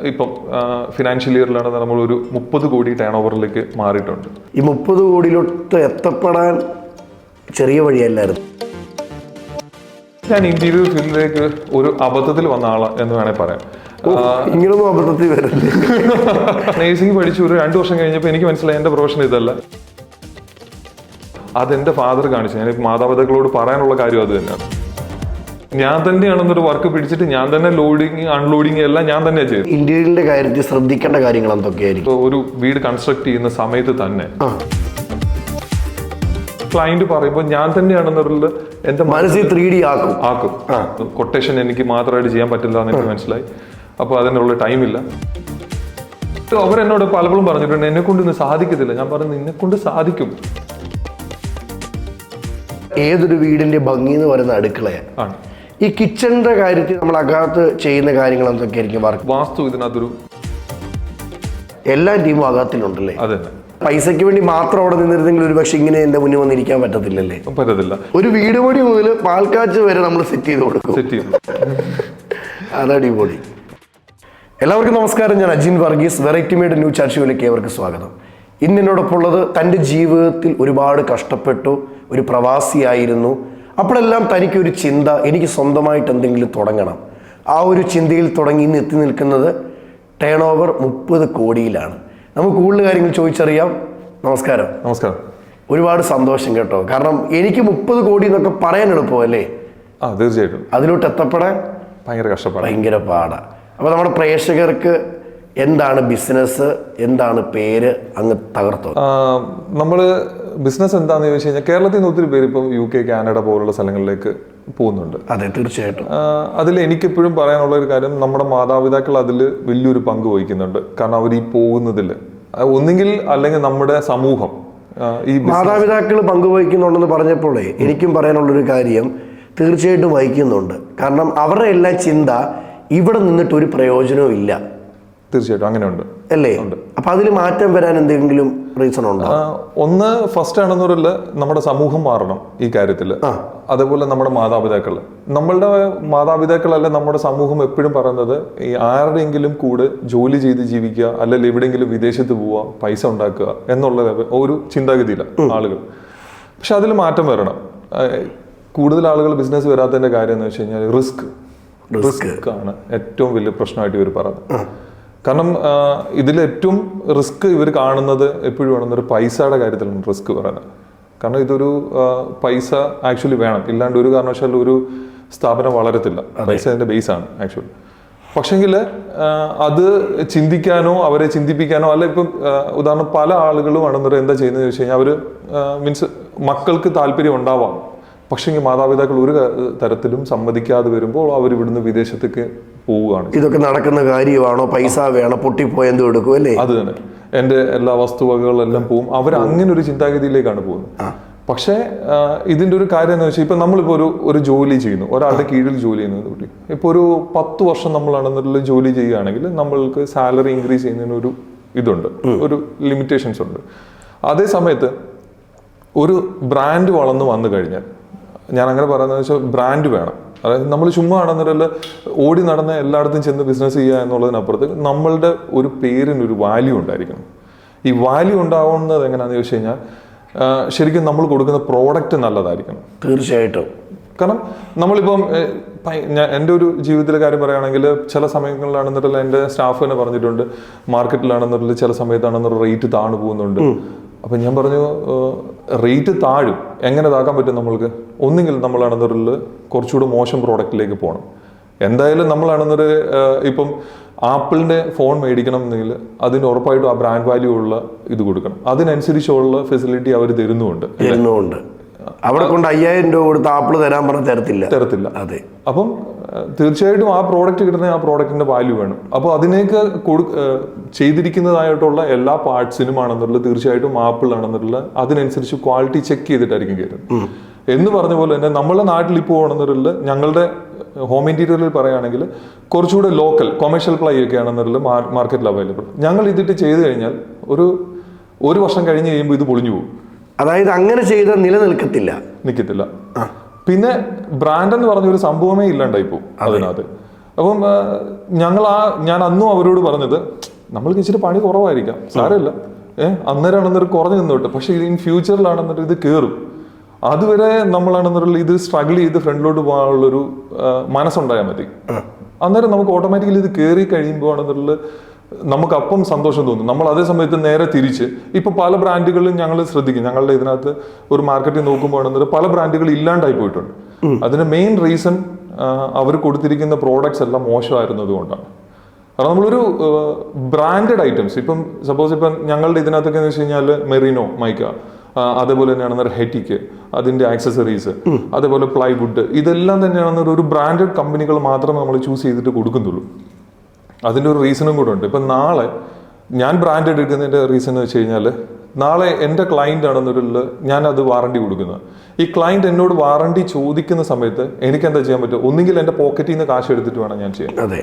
ഇപ്പം ഫിനാൻഷ്യൽ ഇയറിലാണ് നമ്മൾ ഒരു 30 കോടി ടേൺ ഓവറിലേക്ക് മാറിയിട്ടുണ്ട്. ഈ 30 കോടിയിലോട്ട് എത്തപ്പെടാൻ ചെറിയ വഴിയല്ലായിരുന്നു. ഞാൻ ഇന്റീരിയർ ഫീൽഡിലേക്ക് ഒരു അബദ്ധത്തിൽ വന്ന ആളാണ് എന്ന് വേണമെങ്കിൽ പറയാം. ഇങ്ങനൊന്നും അബദ്ധത്തിൽ വരില്ലേ? നേഴ്സിംഗ് പഠിച്ചു ഒരു 2 വർഷം കഴിഞ്ഞപ്പോൾ എനിക്ക് മനസ്സിലായി എൻ്റെ പ്രൊഫഷൻ ഇതല്ല. അതെന്റെ ഫാദർ കാണിച്ചു. ഞാൻ മാതാപിതാക്കളോട് പറയാനുള്ള കാര്യം അത് തന്നെയാണ്. ഞാൻ തന്നെയാണെന്നൊരു വർക്ക് പിടിച്ചിട്ട് ഞാൻ തന്നെ ലോഡിങ് അൺലോഡിങ് എല്ലാം ഞാൻ തന്നെ ചെയ്തു. ഇന്റീരിയറിന്റെ കാര്യത്തിൽ ശ്രദ്ധിക്കേണ്ട കാര്യങ്ങൾ എന്തൊക്കെയായിരിക്കും? ഒരു വീട് കൺസ്ട്രക്ട് ചെയ്യുന്ന സമയത്ത് തന്നെ ക്ലയന്റ് പറയുമ്പോൾ ഞാൻ തന്നെയാണെന്നുള്ളത് എന്റെ മനസ്സിൽ 3D ആക്കും. കൊട്ടേഷൻ എനിക്ക് മാത്രമായിട്ട് ചെയ്യാൻ പറ്റില്ല എന്ന് എനിക്ക് മനസ്സിലായി. അപ്പോൾ അതിനുള്ള ടൈമില്ല. അവരെന്നോട് പലപ്പോഴും പറഞ്ഞിട്ടുണ്ട് എന്നെ കൊണ്ട് ഇന്ന് സാധിക്കത്തില്ല. ഞാൻ പറഞ്ഞു നിന്നെ കൊണ്ട് സാധിക്കും. ഏതൊരു വീടിന്റെ ഭംഗി എന്ന് പറയുന്ന അടുക്കളയാണ്. ഈ കിച്ചണിന്റെ കാര്യത്തിൽ നമ്മൾ അകത്ത് ചെയ്യുന്ന കാര്യങ്ങൾ എന്തൊക്കെയായിരിക്കും? വാസ്തു ഇതിനകത്തൊരു എല്ലാ ടീമും അകത്തിലുണ്ടല്ലേ? അതെ. പൈസയ്ക്ക് വേണ്ടി മാത്രം അവിടെ നിന്നിരുന്നെങ്കിൽ ഒരു പക്ഷെ ഇങ്ങനെ എന്റെ മുന്നിൽ വന്നിരിക്കാൻ പറ്റത്തില്ലല്ലേ? പറ്റത്തില്ല. ഒരു വീട് പണി മുതൽ പാൽക്കാച്ച് വരെ നമ്മൾ സെറ്റ് ചെയ്ത് കൊടുക്കും. അതടിപൊളി. എല്ലാവർക്കും നമസ്കാരം. ഞാൻ Ajin Varghese. Variety made new chat ഷോയിലേക്ക് ഏവർക്ക് സ്വാഗതം. ഇന്ന് എന്നോടൊപ്പം ഉള്ളത് തൻ്റെ ജീവിതത്തിൽ ഒരുപാട് കഷ്ടപ്പെട്ടു, ഒരു പ്രവാസിയായിരുന്നു. അപ്പോഴെല്ലാം തനിക്കൊരു ചിന്ത, എനിക്ക് സ്വന്തമായിട്ട് എന്തെങ്കിലും തുടങ്ങണം. ആ ഒരു ചിന്തയിൽ തുടങ്ങി ഇന്ന് എത്തി നിൽക്കുന്നത് ടേൺ ഓവർ 30 കോടിയിലാണ്. നമുക്ക് കൂടുതൽ കാര്യങ്ങൾ ചോദിച്ചറിയാം. നമസ്കാരം. നമസ്കാരം. ഒരുപാട് സന്തോഷം കേട്ടോ. കാരണം എനിക്ക് 30 കോടി എന്നൊക്കെ പറയാൻ എളുപ്പമല്ലേ? തീർച്ചയായിട്ടും. അതിലോട്ട് എത്തപ്പെടാൻ ഭയങ്കര പാടാണ്. അപ്പോൾ നമ്മുടെ പ്രേക്ഷകർക്ക് എന്താണ് ബിസിനസ്, എന്താണ് പേര്, അങ്ങ് തകർത്തോ? നമ്മള് ബിസിനസ് എന്താന്ന് ചോദിച്ചു കഴിഞ്ഞാൽ കേരളത്തിൽ നിന്ന് ഒത്തിരി പേര് ഇപ്പം UK, കാനഡ പോലുള്ള സ്ഥലങ്ങളിലേക്ക് പോകുന്നുണ്ട്. അതെ, തീർച്ചയായിട്ടും. അതിൽ എനിക്കെപ്പോഴും പറയാനുള്ള ഒരു കാര്യം, നമ്മുടെ മാതാപിതാക്കൾ അതിൽ വലിയൊരു പങ്ക് വഹിക്കുന്നുണ്ട്. കാരണം അവർ ഈ പോകുന്നതിൽ ഒന്നുകിൽ അല്ലെങ്കിൽ നമ്മുടെ സമൂഹം ഈ മാതാപിതാക്കൾ പങ്കുവഹിക്കുന്നുണ്ടെന്ന് പറഞ്ഞപ്പോഴേ എനിക്കും പറയാനുള്ളൊരു കാര്യം തീർച്ചയായിട്ടും വഹിക്കുന്നുണ്ട്. കാരണം അവരുടെ എല്ലാം ചിന്ത ഇവിടെ നിന്നിട്ട് ഒരു പ്രയോജനവും ഇല്ല. തീർച്ചയായിട്ടും അങ്ങനെയുണ്ട് അല്ലേ? അപ്പൊ അതിൽ മാറ്റം വരാൻ എന്തെങ്കിലും റീസൺ ഉണ്ടോ? ഒന്ന് ഫസ്റ്റ് ആണെന്ന് പറഞ്ഞാൽ നമ്മുടെ സമൂഹം മാറണം ഈ കാര്യത്തിൽ. അതേപോലെ നമ്മുടെ നമ്മളുടെ മാതാപിതാക്കളല്ല നമ്മുടെ സമൂഹം എപ്പോഴും പറയുന്നത് ഈ ആരുടെയെങ്കിലും കൂടെ ജോലി ചെയ്ത് ജീവിക്കുക, അല്ലെങ്കിൽ എവിടെയെങ്കിലും വിദേശത്ത് പോവുക, പൈസ ഉണ്ടാക്കുക എന്നുള്ള ഒരു ചിന്താഗതിയിലാണ് ആളുകൾ. പക്ഷെ അതിൽ മാറ്റം വരണം. കൂടുതൽ ആളുകൾ ബിസിനസ് വരാത്തതിന്റെ കാര്യം എന്ന് വെച്ച് കഴിഞ്ഞാൽ റിസ്ക് ആണ് ഏറ്റവും വലിയ പ്രശ്നമായിട്ട് ഇവർ പറയുന്നത്. കാരണം ഇതിൽ ഏറ്റവും റിസ്ക് ഇവർ കാണുന്നത് എപ്പോഴും വേണമെന്നൊരു പൈസയുടെ കാര്യത്തിലാണ് റിസ്ക് പറയുന്നത്. കാരണം ഇതൊരു പൈസ ആക്ച്വലി വേണം, ഇല്ലാണ്ട് ഒരു കാരണവശാലും ഒരു സ്ഥാപനം വളരത്തില്ല. പൈസ അതിന്റെ ബേസ് ആണ് ആക്ച്വലി. പക്ഷെങ്കിൽ അത് ചിന്തിക്കാനോ അവരെ ചിന്തിപ്പിക്കാനോ അല്ല. ഇപ്പം ഉദാഹരണം പല ആളുകളും ആണെന്നൊരു എന്താ ചെയ്യുന്നത് ചോദിച്ചു കഴിഞ്ഞാൽ അവർ മീൻസ് മക്കൾക്ക് താല്പര്യം ഉണ്ടാവാം, പക്ഷേ മാതാപിതാക്കൾ ഒരു തരത്തിലും സമ്മതിക്കാതെ വരുമ്പോൾ അവർ ഇവിടുന്ന് വിദേശത്തേക്ക് പോവുകയാണ്. ഇതൊക്കെ നടക്കുന്ന കാര്യമാണോ? പൈസ വേണം, പൊട്ടിപ്പോയെന്ത് കൊടുക്കും അല്ലേ? അത് തന്നെ. എൻ്റെ എല്ലാ വസ്തുവകകളെല്ലാം പോവും. അവർ അങ്ങനെ ഒരു ചിന്താഗതിയിലേക്കാണ് പോകുന്നത്. പക്ഷേ ഇതിൻ്റെ ഒരു കാര്യം എന്ന് വെച്ചാൽ ഇപ്പം നമ്മളിപ്പോൾ ഒരു ജോലി ചെയ്യുന്നു, ഒരാളുടെ കീഴിൽ ജോലി ചെയ്യുന്നത് കൂട്ടി ഇപ്പോൾ ഒരു 10 വർഷം നമ്മളാണെന്നുള്ള ജോലി ചെയ്യുകയാണെങ്കിൽ നമ്മൾക്ക് സാലറി ഇൻക്രീസ് ചെയ്യുന്നതിന് ഒരു ഇതുണ്ട്, ഒരു ലിമിറ്റേഷൻസ് ഉണ്ട്. അതേ സമയത്ത് ഒരു ബ്രാൻഡ് വളർന്നു വന്നു കഴിഞ്ഞാൽ, ഞാൻ അങ്ങനെ പറയുന്നത് വെച്ചാൽ ബ്രാൻഡ് വേണം. അതായത് നമ്മൾ ചുമ്മാ ആണെന്നല്ല ഓടി നടന്ന് എല്ലായിടത്തും ചെന്ന് ബിസിനസ് ചെയ്യുക എന്നുള്ളതിനപ്പുറത്ത് നമ്മളുടെ ഒരു പേരിനൊരു വാല്യൂ ഉണ്ടായിരിക്കണം. ഈ വാല്യൂ ഉണ്ടാവുന്നത് എങ്ങനെയാണെന്ന് ചോദിച്ചു കഴിഞ്ഞാൽ ശരിക്കും നമ്മൾ കൊടുക്കുന്ന പ്രോഡക്റ്റ് നല്ലതായിരിക്കണം. തീർച്ചയായിട്ടും. കാരണം നമ്മളിപ്പം എൻ്റെ ഒരു ജീവിതത്തിലെ കാര്യം പറയുകയാണെങ്കിൽ ചില സമയങ്ങളിലാണെന്നിട്ടുള്ള എൻ്റെ സ്റ്റാഫ് തന്നെ പറഞ്ഞിട്ടുണ്ട്, മാർക്കറ്റിലാണെന്നുള്ള ചില സമയത്താണെന്നുള്ള റേറ്റ് താണു പോകുന്നുണ്ട്. അപ്പം ഞാൻ പറഞ്ഞു റേറ്റ് താഴും, എങ്ങനെ താക്കാൻ പറ്റും നമ്മൾക്ക്? ഒന്നുകിൽ നമ്മളാണെന്നൊരു കുറച്ചുകൂടെ മോശം പ്രോഡക്റ്റിലേക്ക് പോകണം. എന്തായാലും നമ്മളാണെന്നൊരു ഇപ്പം ആപ്പിളിൻ്റെ ഫോൺ മേടിക്കണം എന്നെങ്കിൽ അതിന് ഉറപ്പായിട്ടും ആ ബ്രാൻഡ് വാല്യൂ ഉള്ള ഇത് കൊടുക്കണം. അതിനനുസരിച്ചുള്ള ഫെസിലിറ്റി അവർ തരുന്നുണ്ട്. അവിടെ കൊണ്ട് 5000 രൂപ കൊടുത്ത് ആപ്പിൾ തരാൻ പറഞ്ഞാൽ തരത്തില്ല. അതെ. അപ്പം തീർച്ചയായിട്ടും ആ പ്രോഡക്റ്റ് കിട്ടുന്ന ആ പ്രോഡക്റ്റിന്റെ വാല്യൂ വേണം. അപ്പോൾ അതിനേക്ക് ചെയ്തിരിക്കുന്നതായിട്ടുള്ള എല്ലാ പാർട്സിനും ആണെന്നുള്ളത് തീർച്ചയായിട്ടും ആപ്പിൾ ആണെന്നുള്ള അതിനനുസരിച്ച് ക്വാളിറ്റി ചെക്ക് ചെയ്തിട്ടായിരിക്കും കയറുന്നത്. എന്ന് പറഞ്ഞ പോലെ തന്നെ നമ്മളെ നാട്ടിൽ ഇപ്പോൾ ആണെന്നുള്ള ഞങ്ങളുടെ ഹോം ഇന്റീരിയറിൽ പറയുകയാണെങ്കിൽ കുറച്ചുകൂടെ ലോക്കൽ കൊമേഴ്ഷ്യൽ പ്ലൈ ഒക്കെ ആണെന്നുള്ള മാർക്കറ്റിൽ അവൈലബിൾ. ഞങ്ങൾ ഇതിട്ട് ചെയ്ത് കഴിഞ്ഞാൽ ഒരു വർഷം കഴിഞ്ഞ് കഴിയുമ്പോൾ ഇത് പൊളിഞ്ഞു പോകും. അതായത് അങ്ങനെ ചെയ്താൽ നിലനിൽക്കത്തില്ല. പിന്നെ ബ്രാൻഡ് എന്ന് പറഞ്ഞ ഒരു സംഭവമേ ഇല്ലാണ്ടായിപ്പോ അതിനകത്ത്. അപ്പം ഞാൻ അന്നും അവരോട് പറഞ്ഞത് നമ്മൾക്ക് ഇച്ചിരി പണി കുറവായിരിക്കാം, സാരമില്ല, അന്നേരമാണെന്നൊരു കുറഞ്ഞു നിന്നോട്ട്, പക്ഷെ ഇൻ ഫ്യൂച്ചറിലാണെന്നൊരു ഇത് കയറും. അതുവരെ നമ്മളാണെന്നുള്ള ഇത് സ്ട്രഗിൾ ചെയ്ത് ഫ്രണ്ടിലോട്ട് പോകാനുള്ളൊരു മനസ്സുണ്ടായാൽ മതി. അന്നേരം നമുക്ക് ഓട്ടോമാറ്റിക്കലി ഇത് കയറി കഴിയുമ്പോൾ ആണെന്നുള്ള നമുക്ക് അപ്പം സന്തോഷം തോന്നും. നമ്മൾ അതേ സമയത്ത് നേരെ തിരിച്ച് ഇപ്പൊ പല ബ്രാൻഡുകളും ഞങ്ങൾ ശ്രദ്ധിക്കും, ഞങ്ങളുടെ ഇതിനകത്ത് ഒരു മാർക്കറ്റിൽ നോക്കുമ്പോൾ ആണെന്നത് പല ബ്രാൻഡുകൾ ഇല്ലാണ്ടായി പോയിട്ടുണ്ട്. അതിന് മെയിൻ റീസൺ അവർ കൊടുത്തിരിക്കുന്ന പ്രോഡക്ട്സ് എല്ലാം മോശമായിരുന്നത് കൊണ്ടാണ്. കാരണം നമ്മളൊരു ബ്രാൻഡഡ് ഐറ്റംസ് ഇപ്പം സപ്പോസ് ഇപ്പം ഞങ്ങളുടെ ഇതിനകത്തൊക്കെ എന്ന് വെച്ച് കഴിഞ്ഞാൽ മെറീനോ മൈക്ക, അതേപോലെ തന്നെയാണ് ഹെറ്റിക്ക് അതിന്റെ ആക്സസറീസ്, അതേപോലെ പ്ലൈവുഡ്, ഇതെല്ലാം തന്നെയാണ് ഒരു ബ്രാൻഡഡ് കമ്പനികൾ മാത്രമേ നമ്മൾ ചൂസ് ചെയ്തിട്ട് കൊടുക്കുന്നുള്ളൂ. അതിൻ്റെ ഒരു റീസണും കൂടെ ഉണ്ട്. ഇപ്പം നാളെ ഞാൻ ബ്രാൻഡ് എടുക്കുന്നതിൻ്റെ റീസൺ എന്ന് വെച്ച് കഴിഞ്ഞാൽ നാളെ എൻ്റെ ക്ലയൻ്റ് ആണെന്നൊരു ഞാൻ അത് വാറണ്ടി കൊടുക്കുന്നത്. ഈ ക്ലയൻറ്റ് എന്നോട് വാറണ്ടി ചോദിക്കുന്ന സമയത്ത് എനിക്ക് എന്താ ചെയ്യാൻ പറ്റും? ഒന്നുകിൽ എൻ്റെ പോക്കറ്റിൽ നിന്ന് കാശ് എടുത്തിട്ട് വേണം ഞാൻ ചെയ്യാൻ. അതെ.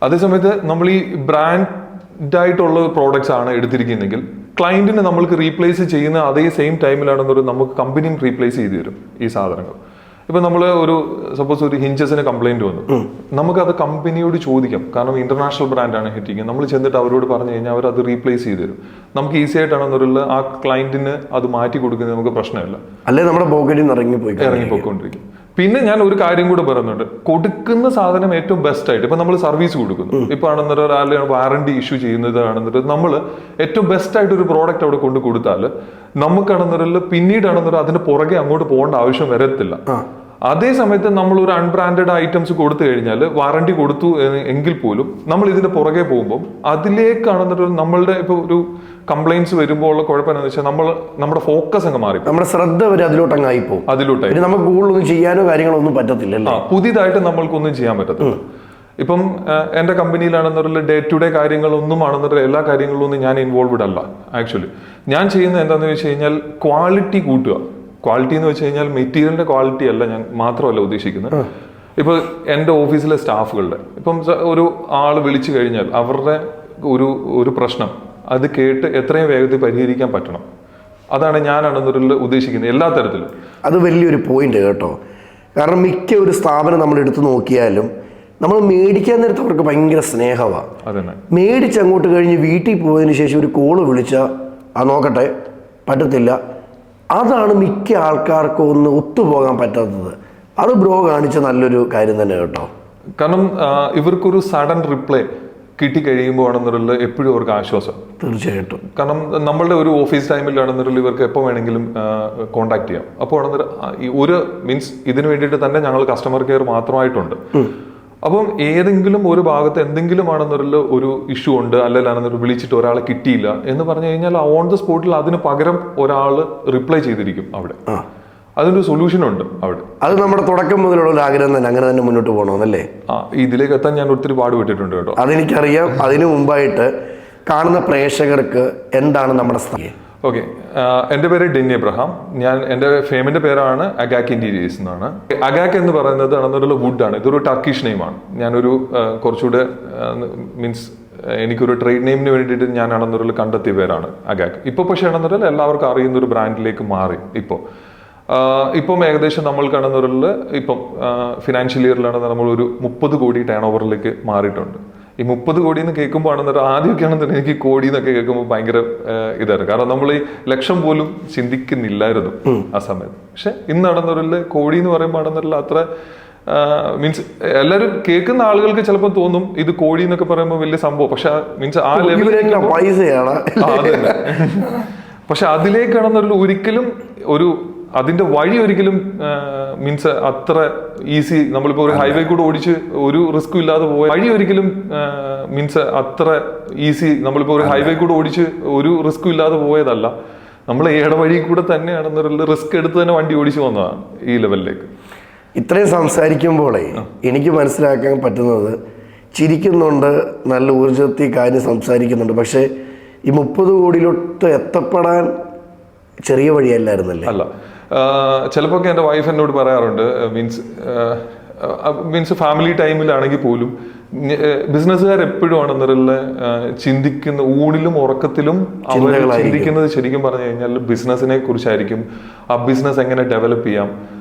അതേസമയത്ത് നമ്മൾ ഈ ബ്രാൻഡായിട്ടുള്ള പ്രോഡക്റ്റ്സ് ആണ് എടുത്തിരിക്കുന്നതെങ്കിൽ ക്ലയൻറ്റിന് നമ്മൾക്ക് റീപ്ലേസ് ചെയ്യുന്ന അതേ സെയിം ടൈമിലാണെന്നൊരു നമുക്ക് കമ്പനിയും റീപ്ലേസ് ചെയ്ത് തരും ഈ സാധനങ്ങൾ. ഇപ്പൊ നമ്മൾ ഒരു സപ്പോസ് ഒരു ഹിഞ്ചസിന് കംപ്ലൈന്റ് വന്നു, നമുക്കത് കമ്പനിയോട് ചോദിക്കാം. കാരണം ഇന്റർനാഷണൽ ബ്രാൻഡാണ് ഹിറ്റിങ്. നമ്മൾ ചെന്നിട്ട് അവരോട് പറഞ്ഞു കഴിഞ്ഞാൽ അവർ അത് റീപ്ലേസ് ചെയ്ത് തരും. നമുക്ക് ഈസി ആയിട്ടാണെന്നുള്ള ആ ക്ലയന്റിന് അത് മാറ്റി കൊടുക്കുന്നത് നമുക്ക് പ്രശ്നമില്ല. അല്ലെ നമ്മുടെ പോക്കറ്റിൽ നിന്ന് ഇറങ്ങിപ്പോയിക്കൊണ്ടിരിക്കും. പിന്നെ ഞാൻ ഒരു കാര്യം കൂടെ പറയുന്നുണ്ട്, കൊടുക്കുന്ന സാധനം ഏറ്റവും ബെസ്റ്റ് ആയിട്ട് ഇപ്പൊ നമ്മൾ സർവീസ് കൊടുക്കുന്നു. ഇപ്പൊ ആണെന്നൊരു വാറണ്ടി ഇഷ്യൂ ചെയ്യുന്നതാണെന്നൊരു നമ്മൾ ഏറ്റവും ബെസ്റ്റ് ആയിട്ട് ഒരു പ്രോഡക്റ്റ് അവിടെ കൊണ്ട് കൊടുത്താൽ നമുക്കാണെന്നൊരു പിന്നീടാണെന്നൊരു അതിന്റെ പുറകെ അങ്ങോട്ട് പോകേണ്ട ആവശ്യം വരത്തില്ല. അതേ സമയത്ത് നമ്മൾ ഒരു അൺബ്രാൻഡഡ് ഐറ്റംസ് കൊടുത്തു കഴിഞ്ഞാൽ വാറണ്ടി കൊടുത്തു എങ്കിൽ പോലും നമ്മൾ ഇതിന്റെ പുറകെ പോകുമ്പോൾ അതിലേക്കാണെന്നൊരു നമ്മളുടെ ഇപ്പൊ ഒരു കംപ്ലൈന്റ്സ് വരുമ്പോൾ ഉള്ള കുഴപ്പം എന്താണെന്ന് വെച്ചാൽ നമ്മുടെ ഫോക്കസ് അങ്ങ് മാറി, നമ്മുടെ ശ്രദ്ധ വരെ അതിലോട്ടങ്ങായി പോകും. അതിലോട്ടായി നമുക്ക് കൂടുതലൊന്നും ചെയ്യാനോ കാര്യങ്ങളോ ഒന്നും പറ്റത്തില്ല. പുതിയതായിട്ട് നമ്മൾക്കൊന്നും ചെയ്യാൻ പറ്റത്തില്ല. ഇപ്പം എന്റെ കമ്പനിയിലാണെന്നുള്ള ഡേ ടു ഡേ കാര്യങ്ങളൊന്നും ആണെന്നുള്ള എല്ലാ കാര്യങ്ങളിലൊന്നും ഞാൻ ഇൻവോൾവ്ഡ് അല്ല. ആക്ച്വലി ഞാൻ ചെയ്യുന്നത് എന്താണെന്ന് വെച്ച് കഴിഞ്ഞാൽ ക്വാളിറ്റി കൂട്ടുക. ക്വാളിറ്റി എന്ന് വെച്ച് കഴിഞ്ഞാൽ മെറ്റീരിയലിന്റെ ക്വാളിറ്റി അല്ല ഞാൻ മാത്രമല്ല ഉദ്ദേശിക്കുന്നത്. ഇപ്പൊ എൻ്റെ ഓഫീസിലെ സ്റ്റാഫുകളുടെ ഇപ്പം ഒരു ആള് വിളിച്ചു കഴിഞ്ഞാൽ അവരുടെ ഒരു പ്രശ്നം അത് കേട്ട് എത്രയും വേഗത്തിൽ പരിഹരിക്കാൻ പറ്റണം. അതാണ് ഞാനാണെന്നൊരു ഉദ്ദേശിക്കുന്നത് എല്ലാ തരത്തിലും. അത് വലിയൊരു പോയിന്റ് കേട്ടോ. കാരണം മിക്ക ഒരു സ്ഥാപനം നമ്മൾ എടുത്തു നോക്കിയാലും നമ്മൾ മേടിക്കാൻ നേരത്ത് അവർക്ക് ഭയങ്കര സ്നേഹമാണ്. അതന്നെ. മേടിച്ച് അങ്ങോട്ട് കഴിഞ്ഞ് വീട്ടിൽ പോയതിന് ശേഷം ഒരു കോള് വിളിച്ചാൽ നോക്കട്ടെ പറ്റത്തില്ല, അതാണ് മിക്ക ആൾക്കാർക്കും ഒന്ന് ഒത്തുപോകാൻ പറ്റാത്തത്. അത് ബ്രോ കാണിച്ച നല്ലൊരു കാര്യം തന്നെ കേട്ടോ. കാരണം ഇവർക്കൊരു സഡൻ റിപ്ലൈ കിട്ടിക്കഴിയുമ്പോൾ ആണെന്നുള്ള എപ്പോഴും അവർക്ക് ആശ്വാസം. തീർച്ചയായിട്ടും. കാരണം നമ്മളുടെ ഒരു ഓഫീസ് ടൈമിലാണെന്നുള്ള ഇവർക്ക് എപ്പോൾ വേണമെങ്കിലും കോൺടാക്ട് ചെയ്യാം. അപ്പോൾ ആണെന്നൊരു ഒരു മീൻസ് ഇതിനു വേണ്ടിയിട്ട് തന്നെ ഞങ്ങൾ കസ്റ്റമർ കെയർ മാത്രമായിട്ടുണ്ട്. അപ്പം ഏതെങ്കിലും ഒരു ഭാഗത്ത് എന്തെങ്കിലും ആണെന്നൊരു ഒരു ഇഷ്യൂ ഉണ്ട്, അല്ലെങ്കിൽ വിളിച്ചിട്ട് ഒരാളെ കിട്ടിയില്ല എന്ന് പറഞ്ഞു കഴിഞ്ഞാൽ ഓൺ ദ സ്പോട്ടിൽ അതിന് പകരം ഒരാൾ റിപ്ലൈ ചെയ്തിരിക്കും അവിടെ. അതിനൊരു സൊല്യൂഷൻ ഉണ്ട് അവിടെ. അത് നമ്മുടെ തുടക്കം മുതലുള്ള ഒരു ആഗ്രഹം തന്നെ, അങ്ങനെ തന്നെ മുന്നോട്ട് പോകണമെന്നല്ലേ? ഇതിലേക്ക് എത്താൻ ഞാൻ ഒത്തിരി പാടുപെട്ടിട്ടുണ്ട് കേട്ടോ. അതെനിക്കറിയാം. അതിനു മുമ്പായിട്ട് കാണുന്ന പ്രേക്ഷകർക്ക് എന്താണ് നമ്മുടെ സ്ഥലം? ഓക്കെ, എൻ്റെ പേര് ഡെന്നി എബ്രഹാം. എൻ്റെ ഫേമിന്റെ പേരാണ് അഗാക്ക് ഇന്റീരിയേഴ്സ് എന്നാണ്. അഗാക്ക് എന്ന് പറയുന്നത് ആണെന്നൊരു വുഡാണ്. ഇതൊരു ടർക്കിഷ് നെയിമാണ്. ഞാനൊരു കുറച്ചുകൂടെ മീൻസ് എനിക്കൊരു ട്രേഡ് നെയിമിന് വേണ്ടിയിട്ട് ഞാനാണെന്നൊരു കണ്ടെത്തിയ പേരാണ് അഗാക്ക്. ഇപ്പോൾ പക്ഷേ ആണെന്നൊരു എല്ലാവർക്കും അറിയുന്ന ഒരു ബ്രാൻഡിലേക്ക് മാറി. ഇപ്പം ഏകദേശം നമ്മൾക്കാണെന്നൊരു ഇപ്പം ഫിനാൻഷ്യൽ ഇയറിലാണെന്ന് നമ്മളൊരു 30 കോടി ടേൺ ഓവറിലേക്ക് മാറിയിട്ടുണ്ട്. ഈ 30 കോടി എന്ന് കേൾക്കുമ്പോൾ ആണെന്നൊരു ആദ്യമൊക്കെ ആണെന്നൊരു എനിക്ക് കോടി എന്നൊക്കെ കേൾക്കുമ്പോൾ ഭയങ്കര ഇതായിരുന്നു. കാരണം നമ്മൾ ഈ ലക്ഷം പോലും ചിന്തിക്കുന്നില്ലായിരുന്നു ആ സമയത്ത്. പക്ഷെ ഇന്ന് നടന്നൊരു കോടി എന്ന് പറയുമ്പോൾ ആണെന്നല്ല അത്ര മീൻസ് എല്ലാവരും കേൾക്കുന്ന ആളുകൾക്ക് ചിലപ്പോൾ തോന്നും ഇത് കോടി എന്നൊക്കെ പറയുമ്പോൾ വലിയ സംഭവം. പക്ഷെ മീൻസ് ആ ലെവലിലേക്ക് പക്ഷെ അതിലേക്കാണെന്നൊരു ഒരിക്കലും അതിന്റെ വഴി ഒരിക്കലും മീൻസ് അത്ര ഈസി. നമ്മളിപ്പോ ഒരു ഹൈവേ കൂടെ ഓടിച്ച് ഒരു റിസ്കും ഇല്ലാതെ പോയ വഴി ഒരിക്കലും മീൻസ് അത്ര ഈസി. നമ്മളിപ്പോ ഒരു ഹൈവേ കൂടെ ഓടിച്ച് ഒരു റിസ്കും ഇല്ലാതെ പോയതല്ല. നമ്മൾ ഇടവഴി കൂടെ തന്നെയാണെന്നൊരു റിസ്ക് എടുത്ത് തന്നെ വണ്ടി ഓടിച്ചു വന്നതാണ് ഈ ലെവലിലേക്ക്. ഇത്രയും സംസാരിക്കുമ്പോഴേ എനിക്ക് മനസ്സിലാക്കാൻ പറ്റുന്നത്, ചിരിക്കുന്നുണ്ട്, നല്ല ഊർജത്തിൽ കാര്യം സംസാരിക്കുന്നുണ്ട്, പക്ഷെ ഈ 30 കോടിയിലോട്ട് എത്തപ്പെടാൻ ചെറിയ വഴിയല്ലായിരുന്നല്ലേ? അല്ല, ചിലപ്പോൾ എൻ്റെ വൈഫ് എന്നോട് പറയാറുണ്ട്, മീൻസ് ഫാമിലി ടൈമിലാണെങ്കിൽ പോലും ബിസിനസ്സുകാർ എപ്പോഴും ആണെന്നൊരു ചിന്തിക്കുന്ന ഊണിലും ഉറക്കത്തിലും അവർ ചിന്തിക്കുന്നത് ശരിക്കും പറഞ്ഞു കഴിഞ്ഞാൽ ബിസിനസ്സിനെ കുറിച്ചായിരിക്കും. ആ ബിസിനസ് എങ്ങനെ ഡെവലപ്പ് ചെയ്യാം,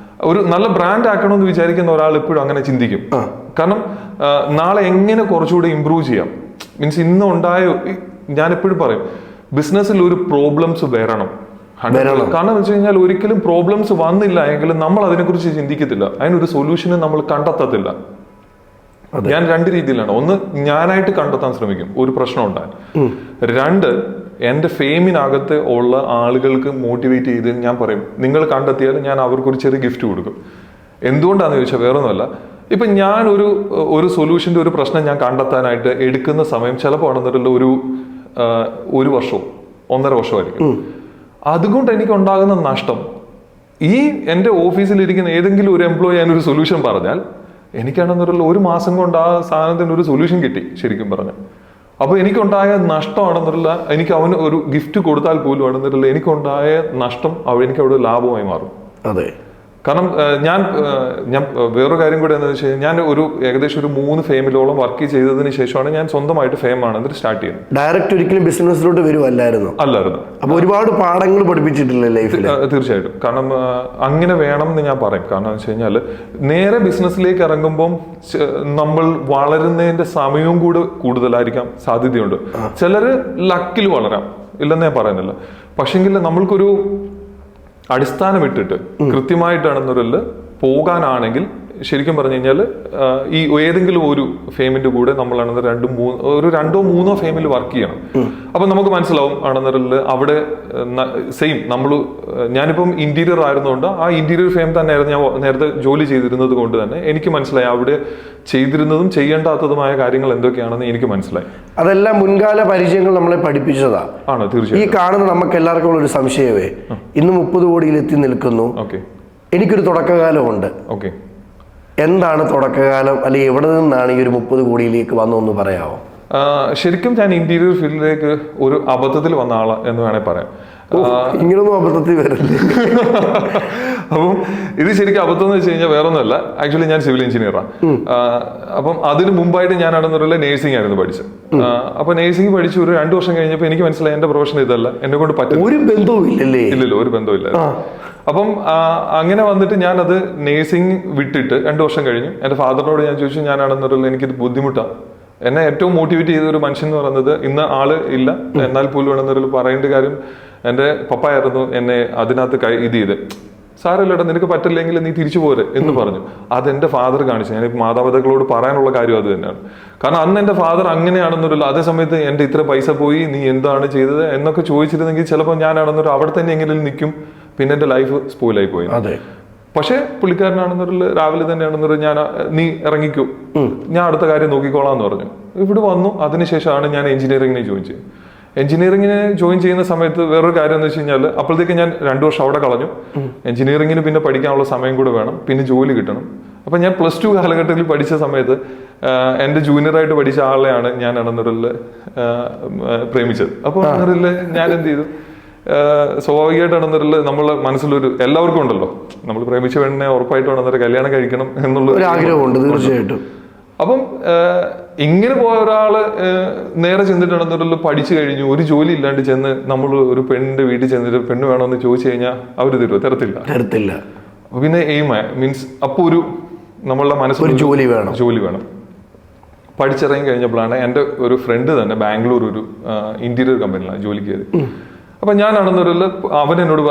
ഒരു നല്ല ബ്രാൻഡ് ആക്കണമെന്ന് വിചാരിക്കുന്ന ഒരാൾ എപ്പോഴും അങ്ങനെ ചിന്തിക്കും. കാരണം നാളെ എങ്ങനെ കുറച്ചുകൂടി ഇമ്പ്രൂവ് ചെയ്യാം. മീൻസ് ഇന്ന് ഉണ്ടായ, ഞാൻ എപ്പോഴും പറയും, ബിസിനസ്സിൽ ഒരു പ്രോബ്ലംസ് വരണം. കാരണം എന്ന് വെച്ച് കഴിഞ്ഞാൽ ഒരിക്കലും പ്രോബ്ലംസ് വന്നില്ല എങ്കിലും നമ്മൾ അതിനെക്കുറിച്ച് ചിന്തിക്കത്തില്ല, അതിനൊരു സൊല്യൂഷന് നമ്മൾ കണ്ടെത്തത്തില്ല. ഞാൻ രണ്ട് രീതിയിലാണ്. ഒന്ന്, ഞാനായിട്ട് കണ്ടെത്താൻ ശ്രമിക്കും ഒരു പ്രശ്നം ഉണ്ടായി. രണ്ട്, എന്റെ ഫെയിമിനകത്ത് ഉള്ള ആളുകൾക്ക് മോട്ടിവേറ്റ് ചെയ്ത് ഞാൻ പറയും, നിങ്ങൾ കണ്ടെത്തിയാൽ ഞാൻ അവർക്കൊരു ചെറിയ ഗിഫ്റ്റ് കൊടുക്കും. എന്തുകൊണ്ടാന്ന് ചോദിച്ചാൽ വേറൊന്നുമല്ല, ഇപ്പൊ ഞാൻ ഒരു സൊല്യൂഷന്റെ ഒരു പ്രശ്നം ഞാൻ കണ്ടെത്താനായിട്ട് എടുക്കുന്ന സമയം ചിലപ്പോൾ ആണെന്നിട്ടുള്ള ഒരു വർഷവും 1.5 വർഷമായിരിക്കും. അതുകൊണ്ട് എനിക്ക് ഉണ്ടാകുന്ന നഷ്ടം, ഈ എന്റെ ഓഫീസിലിരിക്കുന്ന ഏതെങ്കിലും ഒരു എംപ്ലോയി അതിനൊരു സൊല്യൂഷൻ പറഞ്ഞാൽ എനിക്കാണെന്നിട്ടുള്ള 1 മാസം കൊണ്ട് ആ സാധനത്തിന് ഒരു സൊല്യൂഷൻ കിട്ടി ശരിക്കും പറഞ്ഞാൽ. അപ്പൊ എനിക്കുണ്ടായ നഷ്ടമാണെന്നുള്ള, എനിക്ക് അവന് ഒരു ഗിഫ്റ്റ് കൊടുത്താൽ പോലും ആണെന്നിട്ടുള്ള എനിക്കുണ്ടായ നഷ്ടം എനിക്ക് അവിടെ ലാഭമായി മാറും. അതെ. കാരണം ഞാൻ വേറൊരു കാര്യം കൂടെ എന്താണെന്ന് വെച്ച് കഴിഞ്ഞാൽ, ഞാൻ ഏകദേശം ഒരു 3 ഫെയിമിലോളം വർക്ക് ചെയ്തതിന് ശേഷമാണ് ഞാൻ സ്വന്തമായിട്ട് ഫെയിം ആണെന്ന് സ്റ്റാർട്ട് ചെയ്യുന്നത്. ഡയറക്റ്റ് ഒരിക്കലും ബിസിനസ്സിലോട്ട് വരുമല്ലായിരുന്നു. അപ്പൊ ഒരുപാട് പാഠങ്ങൾ പഠിപ്പിച്ചിട്ടില്ല ലൈഫിൽ. തീർച്ചയായിട്ടും. കാരണം അങ്ങനെ വേണം എന്ന് ഞാൻ പറയും. കാരണം എന്ന് വെച്ച് കഴിഞ്ഞാൽ നേരെ ബിസിനസ്സിലേക്ക് ഇറങ്ങുമ്പോൾ നമ്മൾ വളരുന്നതിന്റെ സമയവും കൂടെ കൂടുതലായിരിക്കാം സാധ്യതയുണ്ട്. ചിലര് ലക്കിൽ വളരാം, ഇല്ലെന്ന് ഞാൻ പറയുന്നില്ല. പക്ഷെങ്കിൽ നമ്മൾക്കൊരു അടിസ്ഥാനം ഇട്ടിട്ട് കൃത്യമായിട്ടാണെന്നൊരു പോകാനാണെങ്കിൽ ശരിക്കും പറഞ്ഞു കഴിഞ്ഞാൽ ഈ ഏതെങ്കിലും ഒരു ഫെയിമിന്റെ കൂടെ നമ്മളാണെന്ന് 2-3 ഫെയിമിൽ വർക്ക് ചെയ്യണം. അപ്പൊ നമുക്ക് മനസ്സിലാവും ആണെന്നറിൽ അവിടെ സെയിം ഞാനിപ്പം ഇന്റീരിയർ ആയിരുന്നുകൊണ്ട് ആ ഇന്റീരിയർ ഫെയിം തന്നെയായിരുന്നു ഞാൻ നേരത്തെ ജോലി ചെയ്തിരുന്നത് കൊണ്ട് തന്നെ എനിക്ക് മനസ്സിലായി അവിടെ ചെയ്തിരുന്നതും ചെയ്യേണ്ടാത്തതുമായ കാര്യങ്ങൾ എന്തൊക്കെയാണെന്ന് എനിക്ക് മനസ്സിലായി. അതെല്ലാം മുൻകാല പരിചയങ്ങൾ നമ്മളെ പഠിപ്പിച്ചതാ. ആണ് തീർച്ചയായും. ഈ കാണുന്ന നമുക്ക് എല്ലാവർക്കും ഒരു സംശയമേ, ഇന്ന് 30 കോടിയിൽ എത്തി നിൽക്കുന്നു. എനിക്കൊരു തുടക്കകാലമുണ്ട്. എന്താണ് തുടക്കകാലം, അല്ലെങ്കിൽ എവിടെ നിന്നാണ് ഈ ഒരു 30 കോടിയിലേക്ക് വന്നതെന്ന് പറയാമോ? ശരിക്കും ഞാൻ ഇന്റീരിയർ ഫീൽഡിലേക്ക് ഒരു അബദ്ധത്തിൽ വന്ന ആള് എന്ന് വേണേൽ പറയാം. ഇങ്ങനൊന്നും അബദ്ധത്തിൽ വരില്ലേ? അപ്പം ഇത് ശരിക്കും അബദ്ധം എന്ന് വെച്ച് കഴിഞ്ഞാൽ വേറൊന്നുമല്ല. ആക്ച്വലി ഞാൻ സിവിൽ എഞ്ചിനീയറാണ്. അപ്പം അതിന് മുമ്പായിട്ട് ഞാൻ ആണെന്നുള്ള നേഴ്സിംഗ് ആയിരുന്നു പഠിച്ചത്. അപ്പൊ നേഴ്സിംഗ് പഠിച്ച് ഒരു 2 വർഷം കഴിഞ്ഞപ്പോൾ എനിക്ക് മനസ്സിലായി എന്റെ പ്രൊഫഷൻ ഇതല്ല, എന്നെ കൊണ്ട് പറ്റും. ഒരു ബന്ധവും ഇല്ലല്ലേ? ഇല്ലല്ലോ, ഒരു ബന്ധമില്ല. അപ്പം അങ്ങനെ വന്നിട്ട് ഞാനത് നേഴ്സിംഗ് വിട്ടിട്ട് 2 വർഷം കഴിഞ്ഞു. എന്റെ ഫാദറിനോട് ഞാൻ ചോദിച്ചു, ഞാനാണെന്നുള്ള എനിക്കിത് ബുദ്ധിമുട്ടാണ്. എന്നെ ഏറ്റവും മോട്ടിവേറ്റ് ചെയ്ത ഒരു മനുഷ്യൻ എന്ന് പറയുന്നത്, ഇന്ന് ആള് ഇല്ല എന്നാൽ പോലും ആണെന്നൊരു പറയേണ്ട കാര്യം, എന്റെ പപ്പായായിരുന്നു എന്നെ അതിനകത്ത് ഇത് ചെയ്ത്, സാരമില്ലടാ നിനക്ക് പറ്റില്ലെങ്കിൽ നീ തിരിച്ചു പോരെ എന്ന് പറഞ്ഞു. അതെന്റെ ഫാദർ കാണിച്ചു. ഞാൻ മാതാപിതാക്കളോട് പറയാനുള്ള കാര്യം അത് തന്നെയാണ്. കാരണം അന്ന് എന്റെ ഫാദർ അങ്ങനെയാണെന്നൊരു, അതേ സമയത്ത് എന്റെ ഇത്ര പൈസ പോയി, നീ എന്താണ് ചെയ്തത് എന്നൊക്കെ ചോദിച്ചിരുന്നെങ്കിൽ ചിലപ്പോൾ ഞാനാണെന്നൊരു അവിടെ തന്നെ എങ്ങനെയും നിൽക്കും, പിന്നെ എന്റെ ലൈഫ് സ്പോയിലായി പോയി. പക്ഷെ പുള്ളിക്കാരനാണെന്നൊരു രാവിലെ തന്നെയാണെന്നൊരു, നീ ഇറങ്ങിക്കോ, ഞാൻ അടുത്ത കാര്യം നോക്കിക്കോളാം എന്ന് പറഞ്ഞു. ഇവിടെ വന്നു. അതിനുശേഷമാണ് ഞാൻ എഞ്ചിനീയറിംഗിനെ ജോയിൻ ചെയ്തത്. എഞ്ചിനീയറിംഗിന് ജോയിൻ ചെയ്യുന്ന സമയത്ത് വേറൊരു കാര്യം എന്ന് വെച്ച് കഴിഞ്ഞാൽ, അപ്പോഴത്തേക്ക് ഞാൻ 2 വർഷം അവിടെ കളഞ്ഞു. എഞ്ചിനീയറിംഗിന് പിന്നെ പഠിക്കാനുള്ള സമയം കൂടെ വേണം, പിന്നെ ജോലി കിട്ടണം. അപ്പൊ ഞാൻ +2 കാലഘട്ടത്തിൽ പഠിച്ച സമയത്ത് എന്റെ ജൂനിയറായിട്ട് പഠിച്ച ആളെയാണ് ഞാൻ ആണെന്നൊരു പ്രേമിച്ചത്. അപ്പൊ ഞാൻ എന്ത് ചെയ്തു, സ്വാഭാവികമായിട്ടാണെന്നൊരു നമ്മളെ മനസ്സിലൊരു, എല്ലാവർക്കും ഉണ്ടല്ലോ, നമ്മൾ പ്രേമിച്ച പെണ്ണിനെ ഉറപ്പായിട്ടും കല്യാണം കഴിക്കണം എന്നുള്ള ആഗ്രഹമുണ്ട് തീർച്ചയായിട്ടും. അപ്പം ഇങ്ങനെ പോയ ഒരാള് നേരെ ചെന്നിട്ടാണെന്നൊരു പഠിച്ചു കഴിഞ്ഞു, ഒരു ജോലി ഇല്ലാണ്ട് ചെന്ന് നമ്മൾ ഒരു പെണ്ണിന്റെ വീട്ടിൽ ചെന്നിട്ട് പെണ്ണ് വേണമെന്ന് ചോദിച്ചു കഴിഞ്ഞാൽ അവര് തരത്തില്ല. അപ്പൊ പിന്നെ മീൻസ് അപ്പൊ ഒരു നമ്മളുടെ മനസ്സിൽ ജോലി വേണം. പഠിച്ചിറങ്ങി കഴിഞ്ഞപ്പോഴാണ് എൻ്റെ ഒരു ഫ്രണ്ട് തന്നെ ബാംഗ്ലൂർ ഒരു ഇന്റീരിയർ കമ്പനിയിലാണ് ജോലിക്ക് കയറി. അപ്പൊ ഞാനാണെന്നൊരു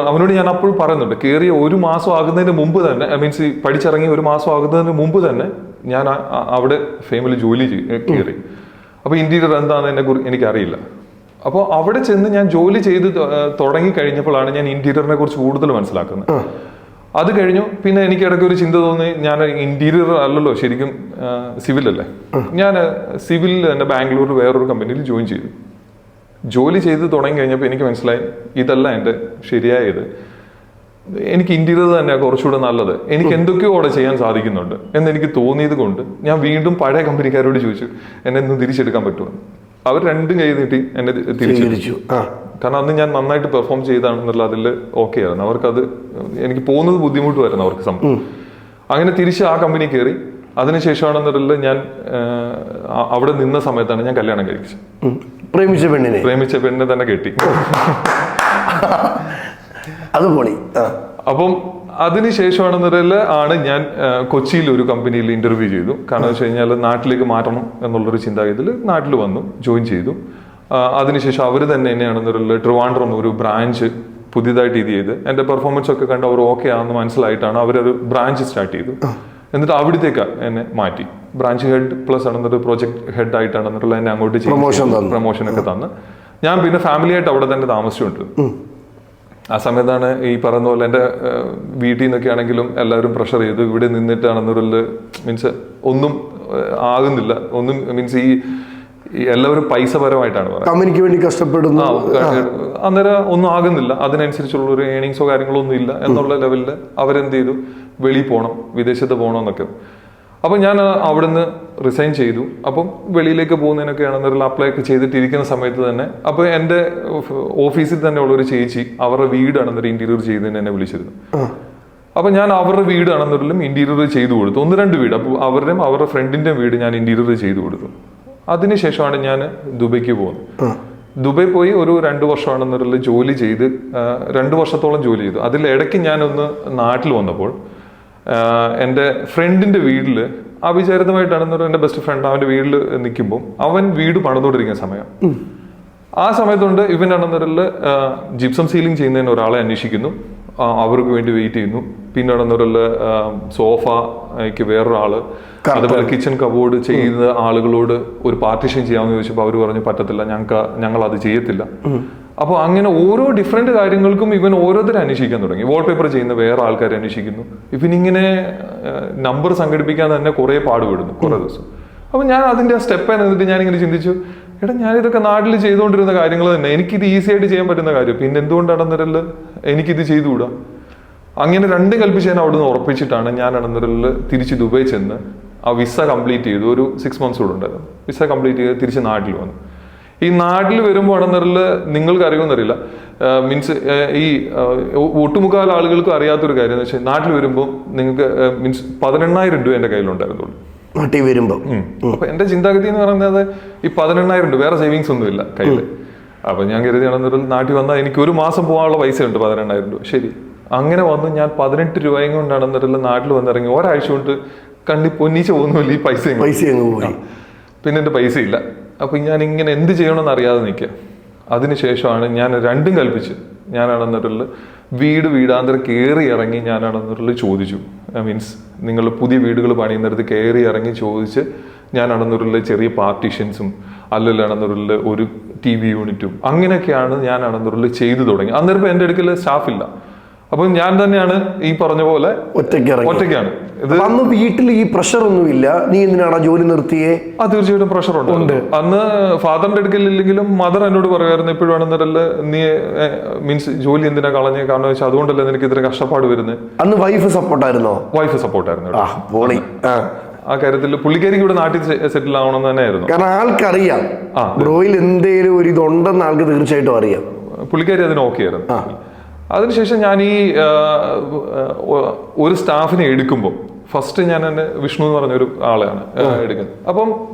അവനോട് ഞാൻ അപ്പോൾ പറയുന്നുണ്ട്, കയറിയ 1 മാസം ആകുന്നതിന് മുമ്പ് തന്നെ, മീൻസ് പഠിച്ചിറങ്ങി 1 മാസം ആകുന്നതിന് മുമ്പ് തന്നെ ഞാൻ അവിടെ ഫേമിൽ ജോലി കയറി. അപ്പൊ ഇന്റീരിയർ എന്താണെന്ന് എനിക്കറിയില്ല. അപ്പോൾ അവിടെ ചെന്ന് ഞാൻ ജോലി ചെയ്ത് തുടങ്ങി കഴിഞ്ഞപ്പോഴാണ് ഞാൻ ഇന്റീരിയറിനെ കുറിച്ച് കൂടുതൽ മനസ്സിലാക്കുന്നത്. അത് കഴിഞ്ഞു. പിന്നെ എനിക്ക് ഇടയ്ക്ക് ഒരു ചിന്ത തോന്നി, ഞാൻ ഇന്റീരിയർ അല്ലല്ലോ ശരിക്കും സിവിൽ അല്ലേ. ഞാൻ സിവിലിൽ തന്നെ ബാംഗ്ലൂർ വേറൊരു കമ്പനിയിൽ ജോയിൻ ചെയ്തു. ജോലി ചെയ്ത് തുടങ്ങി കഴിഞ്ഞപ്പോൾ എനിക്ക് മനസ്സിലായി ഇതല്ല എൻ്റെ ശരിയായ ഇത്, എനിക്ക് ഇന്റീരിയർ തന്നെ കുറച്ചുകൂടെ നല്ലത്, എനിക്ക് എന്തൊക്കെയോ അവിടെ ചെയ്യാൻ സാധിക്കുന്നുണ്ട് എന്ന് എനിക്ക് തോന്നിയത് കൊണ്ട് ഞാൻ വീണ്ടും പഴയ കമ്പനിക്കാരോട് ചോദിച്ചു എന്നെ ഒന്ന് തിരിച്ചെടുക്കാൻ പറ്റുമോ. അവർ 2 കൈ നീട്ടി എന്നെ തിരിച്ചു. കാരണം അന്ന് ഞാൻ നന്നായിട്ട് പെർഫോം ചെയ്താണെന്നുള്ള അതിൽ ഓക്കെ ആയിരുന്നു. അവർക്കത് എനിക്ക് പോകുന്നത് ബുദ്ധിമുട്ടുമായിരുന്നു അവർക്ക് സംഭവം. അങ്ങനെ തിരിച്ച് ആ കമ്പനി കയറി. അതിനുശേഷമാണെന്നുള്ള ഞാൻ അവിടെ നിന്ന സമയത്താണ് ഞാൻ കല്യാണം കഴിച്ചത്. പ്രേമിച്ച പെണ്ണിനെ തന്നെ കെട്ടി. അത് പൊളി. അപ്പം അതിനുശേഷമാണെന്നറിയില്ല ഞാൻ കൊച്ചിയിൽ ഒരു കമ്പനിയിൽ ഇന്റർവ്യൂ ചെയ്തു. കാരണം വെച്ച് കഴിഞ്ഞാൽ നാട്ടിലേക്ക് മാറ്റണം എന്നുള്ളൊരു ചിന്താഗതിയിൽ നാട്ടിൽ വന്നു, ജോയിൻ ചെയ്തു. അതിനുശേഷം അവർ തന്നെ എന്നെയാണെന്നറിയില്ല ട്രിവാൻഡ്രം ഒരു ബ്രാഞ്ച് പുതിയതായിട്ട് ഇത് ചെയ്ത് എൻ്റെ പെർഫോമൻസ് ഒക്കെ കണ്ട് അവർ ഓക്കെ ആണെന്ന് മനസ്സിലായിട്ടാണ് അവരൊരു ബ്രാഞ്ച് സ്റ്റാർട്ട് ചെയ്തു. എന്നിട്ട് അവിടത്തേക്ക് എന്നെ മാറ്റി. ബ്രാഞ്ച് ഹെഡ് പ്ലസ് ആണെന്നൊരു പ്രോജക്ട് ഹെഡ് ആയിട്ടാണെന്നുള്ള എന്നെ അങ്ങോട്ട് പ്രൊമോഷൻ ഒക്കെ തന്ന് ഞാൻ പിന്നെ ഫാമിലി ആയിട്ട് അവിടെ തന്നെ താമസിച്ചുകൊണ്ട് ആ സമയത്താണ് ഈ പറയുന്ന പോലെ എൻ്റെ വീട്ടിൽ നിന്നൊക്കെ ആണെങ്കിലും എല്ലാവരും പ്രഷർ ചെയ്തു ഇവിടെ നിന്നിട്ടാണെന്നൊരു മീൻസ് ഒന്നും ആകുന്നില്ല, ഒന്നും മീൻസ് ഈ എല്ലാവരും പൈസ പരമായിട്ടാണ് പറയുന്നത്, കമ്പനിക്ക് വേണ്ടി കഷ്ടപ്പെടുന്നു, അന്നേരം ഒന്നും ആകുന്നില്ല, അതിനനുസരിച്ചുള്ള ഒരു ഏണിങ്സോ കാര്യങ്ങളോ ഒന്നും ഇല്ല എന്നുള്ള ലെവലിൽ അവരെന്ത് ചെയ്തു, വെളിയിൽ പോകണം, വിദേശത്ത് പോകണം എന്നൊക്കെ. അപ്പം ഞാൻ അവിടുന്ന് റിസൈൻ ചെയ്തു. അപ്പം വെളിയിലേക്ക് പോകുന്നതിനൊക്കെയാണെന്നൊരു അപ്ലൈ ഒക്കെ ചെയ്തിട്ടിരിക്കുന്ന സമയത്ത് തന്നെ അപ്പോൾ എൻ്റെ ഓഫീസിൽ തന്നെ ഉള്ളൊരു ചേച്ചി അവരുടെ വീടാണെന്നൊരു ഇന്റീരിയർ ചെയ്തതിന് എന്നെ വിളിച്ചിരുന്നു. അപ്പം ഞാൻ അവരുടെ വീടാണെന്നൊരിലും ഇന്റീരിയർ ചെയ്തു കൊടുത്തു, 1-2 വീട്. അപ്പോൾ അവരുടെയും അവരുടെ ഫ്രണ്ടിൻ്റെയും വീട് ഞാൻ ഇന്റീരിയർ ചെയ്തു കൊടുത്തു. അതിനുശേഷമാണ് ഞാൻ ദുബൈക്ക് പോകുന്നത്. ദുബൈ പോയി ഒരു 2 വർഷമാണെന്നൊരു ജോലി ചെയ്ത് 2 വർഷത്തോളം ജോലി ചെയ്തു. അതിലിടയ്ക്ക് ഞാനൊന്ന് നാട്ടിൽ വന്നപ്പോൾ എൻ്റെ ഫ്രണ്ടിൻ്റെ വീട്ടിൽ അവിചാരിതമായിട്ടാണെന്നൊരു എൻ്റെ ബെസ്റ്റ് ഫ്രണ്ട് അവൻ്റെ വീട്ടിൽ നിൽക്കുമ്പോൾ അവൻ വീട് പണിതുകൊണ്ടിരിക്കുന്ന സമയം. ആ സമയത്തുകൊണ്ട് ഇവനാണെന്നൊരു ജിപ്സം സീലിംഗ് ചെയ്യുന്നതിന് ഒരാളെ അന്വേഷിക്കുന്നു, അവർക്ക് വേണ്ടി വെയിറ്റ് ചെയ്യുന്നു. പിന്നെ ആണെന്നൊരു സോഫയ്ക്ക് വേറൊരാള്, അതുപോലെ കിച്ചൺ കബോർഡ് ചെയ്യുന്ന ആളുകളോട് ഒരു പാർട്ടീഷൻ ചെയ്യാമെന്ന് ചോദിച്ചപ്പോൾ അവർ പറഞ്ഞു പറ്റത്തില്ല, ഞങ്ങൾ അത് ചെയ്യത്തില്ല. അപ്പോൾ അങ്ങനെ ഓരോ ഡിഫറെന്റ് കാര്യങ്ങൾക്കും ഇവൻ ഓരോരുത്തരെ അന്വേഷിക്കാൻ തുടങ്ങി. വാൾപേപ്പർ ചെയ്യുന്ന വേറെ ആൾക്കാരെ അന്വേഷിക്കുന്നു. ഇവനിങ്ങനെ നമ്പർ സംഘടിപ്പിക്കാൻ തന്നെ കുറെ പാടുപെടുന്നു കുറെ ദിവസം. അപ്പൊ ഞാൻ അതിന്റെ സ്റ്റെപ്പ് എന്നിട്ട് ഞാനിങ്ങനെ ചിന്തിച്ചു, എടാ ഞാനിതൊക്കെ നാട്ടിൽ ചെയ്തുകൊണ്ടിരുന്ന കാര്യങ്ങൾ തന്നെ, എനിക്കിത് ഈസി ആയിട്ട് ചെയ്യാൻ പറ്റുന്ന കാര്യം, പിന്നെ എന്തുകൊണ്ടാണെന്നൊരു എനിക്കിത് ചെയ്തുകൂടാ? അങ്ങനെ രണ്ടും കൽപ്പിച്ച് ഞാൻ അവിടുന്ന് ഉറപ്പിച്ചിട്ടാണ് ഞാൻ അണെന്നൊരു തിരിച്ച് ദുബൈ ചെന്ന് ആ വിസ കംപ്ലീറ്റ് ചെയ്തു. ഒരു 6 months കൂടെ ഉണ്ടായിരുന്നു. വിസ കംപ്ലീറ്റ് ചെയ്ത് തിരിച്ച് നാട്ടിൽ വന്നു. ഈ നാട്ടിൽ വരുമ്പോൾ ആണെന്നറിയില്ല, നിങ്ങൾക്ക് അറിയുമെന്നറിയില്ല, മീൻസ് ഈ ഒട്ടുമുക്കാൽ ആളുകൾക്കും അറിയാത്തൊരു കാര്യം എന്ന് വെച്ചാൽ നാട്ടിൽ വരുമ്പോൾ നിങ്ങൾക്ക് മീൻസ് 18,000 രൂപ എൻ്റെ കയ്യിലുണ്ടായിരുന്നുള്ളൂ നാട്ടിൽ വരുമ്പോൾ. അപ്പൊ എന്റെ ചിന്താഗതി എന്ന് പറയുന്നത് ഈ 18,000 രൂപ, വേറെ സേവിങ്സ് ഒന്നും ഇല്ല കയ്യിൽ. അപ്പൊ ഞാൻ കരുതിയാണെന്നൊരു നാട്ടിൽ വന്നാൽ എനിക്ക് ഒരു മാസം പോകാനുള്ള പൈസ ഉണ്ട് 18,000 രൂപ. ശരി, അങ്ങനെ വന്നു ഞാൻ 18 രൂപയും കൊണ്ടാണെന്നൊരു നാട്ടിൽ വന്നിറങ്ങി. ഒരാഴ്ച കൊണ്ട് കണ്ണി പൊന്നിച്ച് പോകുന്നില്ല ഈ പൈസ പോയി. പിന്നെ എന്റെ പൈസ ഇല്ല. അപ്പൊ ഞാൻ ഇങ്ങനെ എന്ത് ചെയ്യണമെന്ന് അറിയാതെ നിൽക്കുക. അതിനുശേഷമാണ് ഞാൻ രണ്ടും കൽപ്പിച്ച് ഞാനാണെന്നൊരു വീടാന്തരം കയറി ഇറങ്ങി ഞാനാണെന്നൊരു ചോദിച്ചു. മീൻസ് നിങ്ങൾ പുതിയ വീടുകൾ പണിയുന്നിടത്ത് കയറി ഇറങ്ങി ചോദിച്ച് ഞാനാണെന്നൊരു ചെറിയ പാർട്ടീഷൻസും അല്ലല്ലാണെന്നൊരു ഒരു TV യൂണിറ്റും അങ്ങനെയൊക്കെയാണ് ഞാനാണെന്നൊരു ചെയ്തു തുടങ്ങി. അന്നേരം എൻ്റെ അടുക്കൽ സ്റ്റാഫില്ല. അപ്പൊ ഞാൻ തന്നെയാണ് ഈ പറഞ്ഞ പോലെ ഒറ്റയ്ക്കാണ് ഇത്. അന്ന് വീട്ടിൽ ഈ പ്രഷർ ഒന്നുമില്ല, നീ എന്തിനാണ് ജോലി നിർത്തിയേ? തീർച്ചയായിട്ടും പ്രഷർ ഉണ്ട്. അന്ന് ഫാദറിന്റെ അടുക്കൽ ഇല്ലെങ്കിലും മദർ എന്നോട് പറയുമായിരുന്നു എപ്പോഴും ആണെന്നല്ല, നീ മീൻസ് ജോലി എന്തിനാ കളഞ്ഞ്, കാരണം വെച്ചാൽ അതുകൊണ്ടല്ലേ നിനക്ക് ഇത്ര കഷ്ടപ്പാട് വരുന്നത്. അന്ന് വൈഫ് സപ്പോർട്ടായിരുന്നോ? വൈഫ് സപ്പോർട്ടായിരുന്നു ആ കാര്യത്തിൽ. പുള്ളിക്കാരിക്ക് ഇവിടെ നാട്ടിൽ സെറ്റിൽ ആവണമെന്ന് തന്നെയായിരുന്നു. കാരണം ആൾക്കറിയാം ബ്രോയിൽ എന്തേലും ഒരു ഇതുണ്ടെന്ന് ആൾക്ക് തീർച്ചയായിട്ടും അറിയാം. പുള്ളിക്കാരി അതിന് ഓക്കെ ആയിരുന്നു. അതിനുശേഷം ഞാൻ ഈ ഒരു സ്റ്റാഫിനെ എടുക്കുമ്പോൾ ഫസ്റ്റ് ഞാൻ എന്നെ വിഷ്ണു എന്ന് പറഞ്ഞൊരു ആളെയാണ് എടുക്കുന്നത്. അപ്പം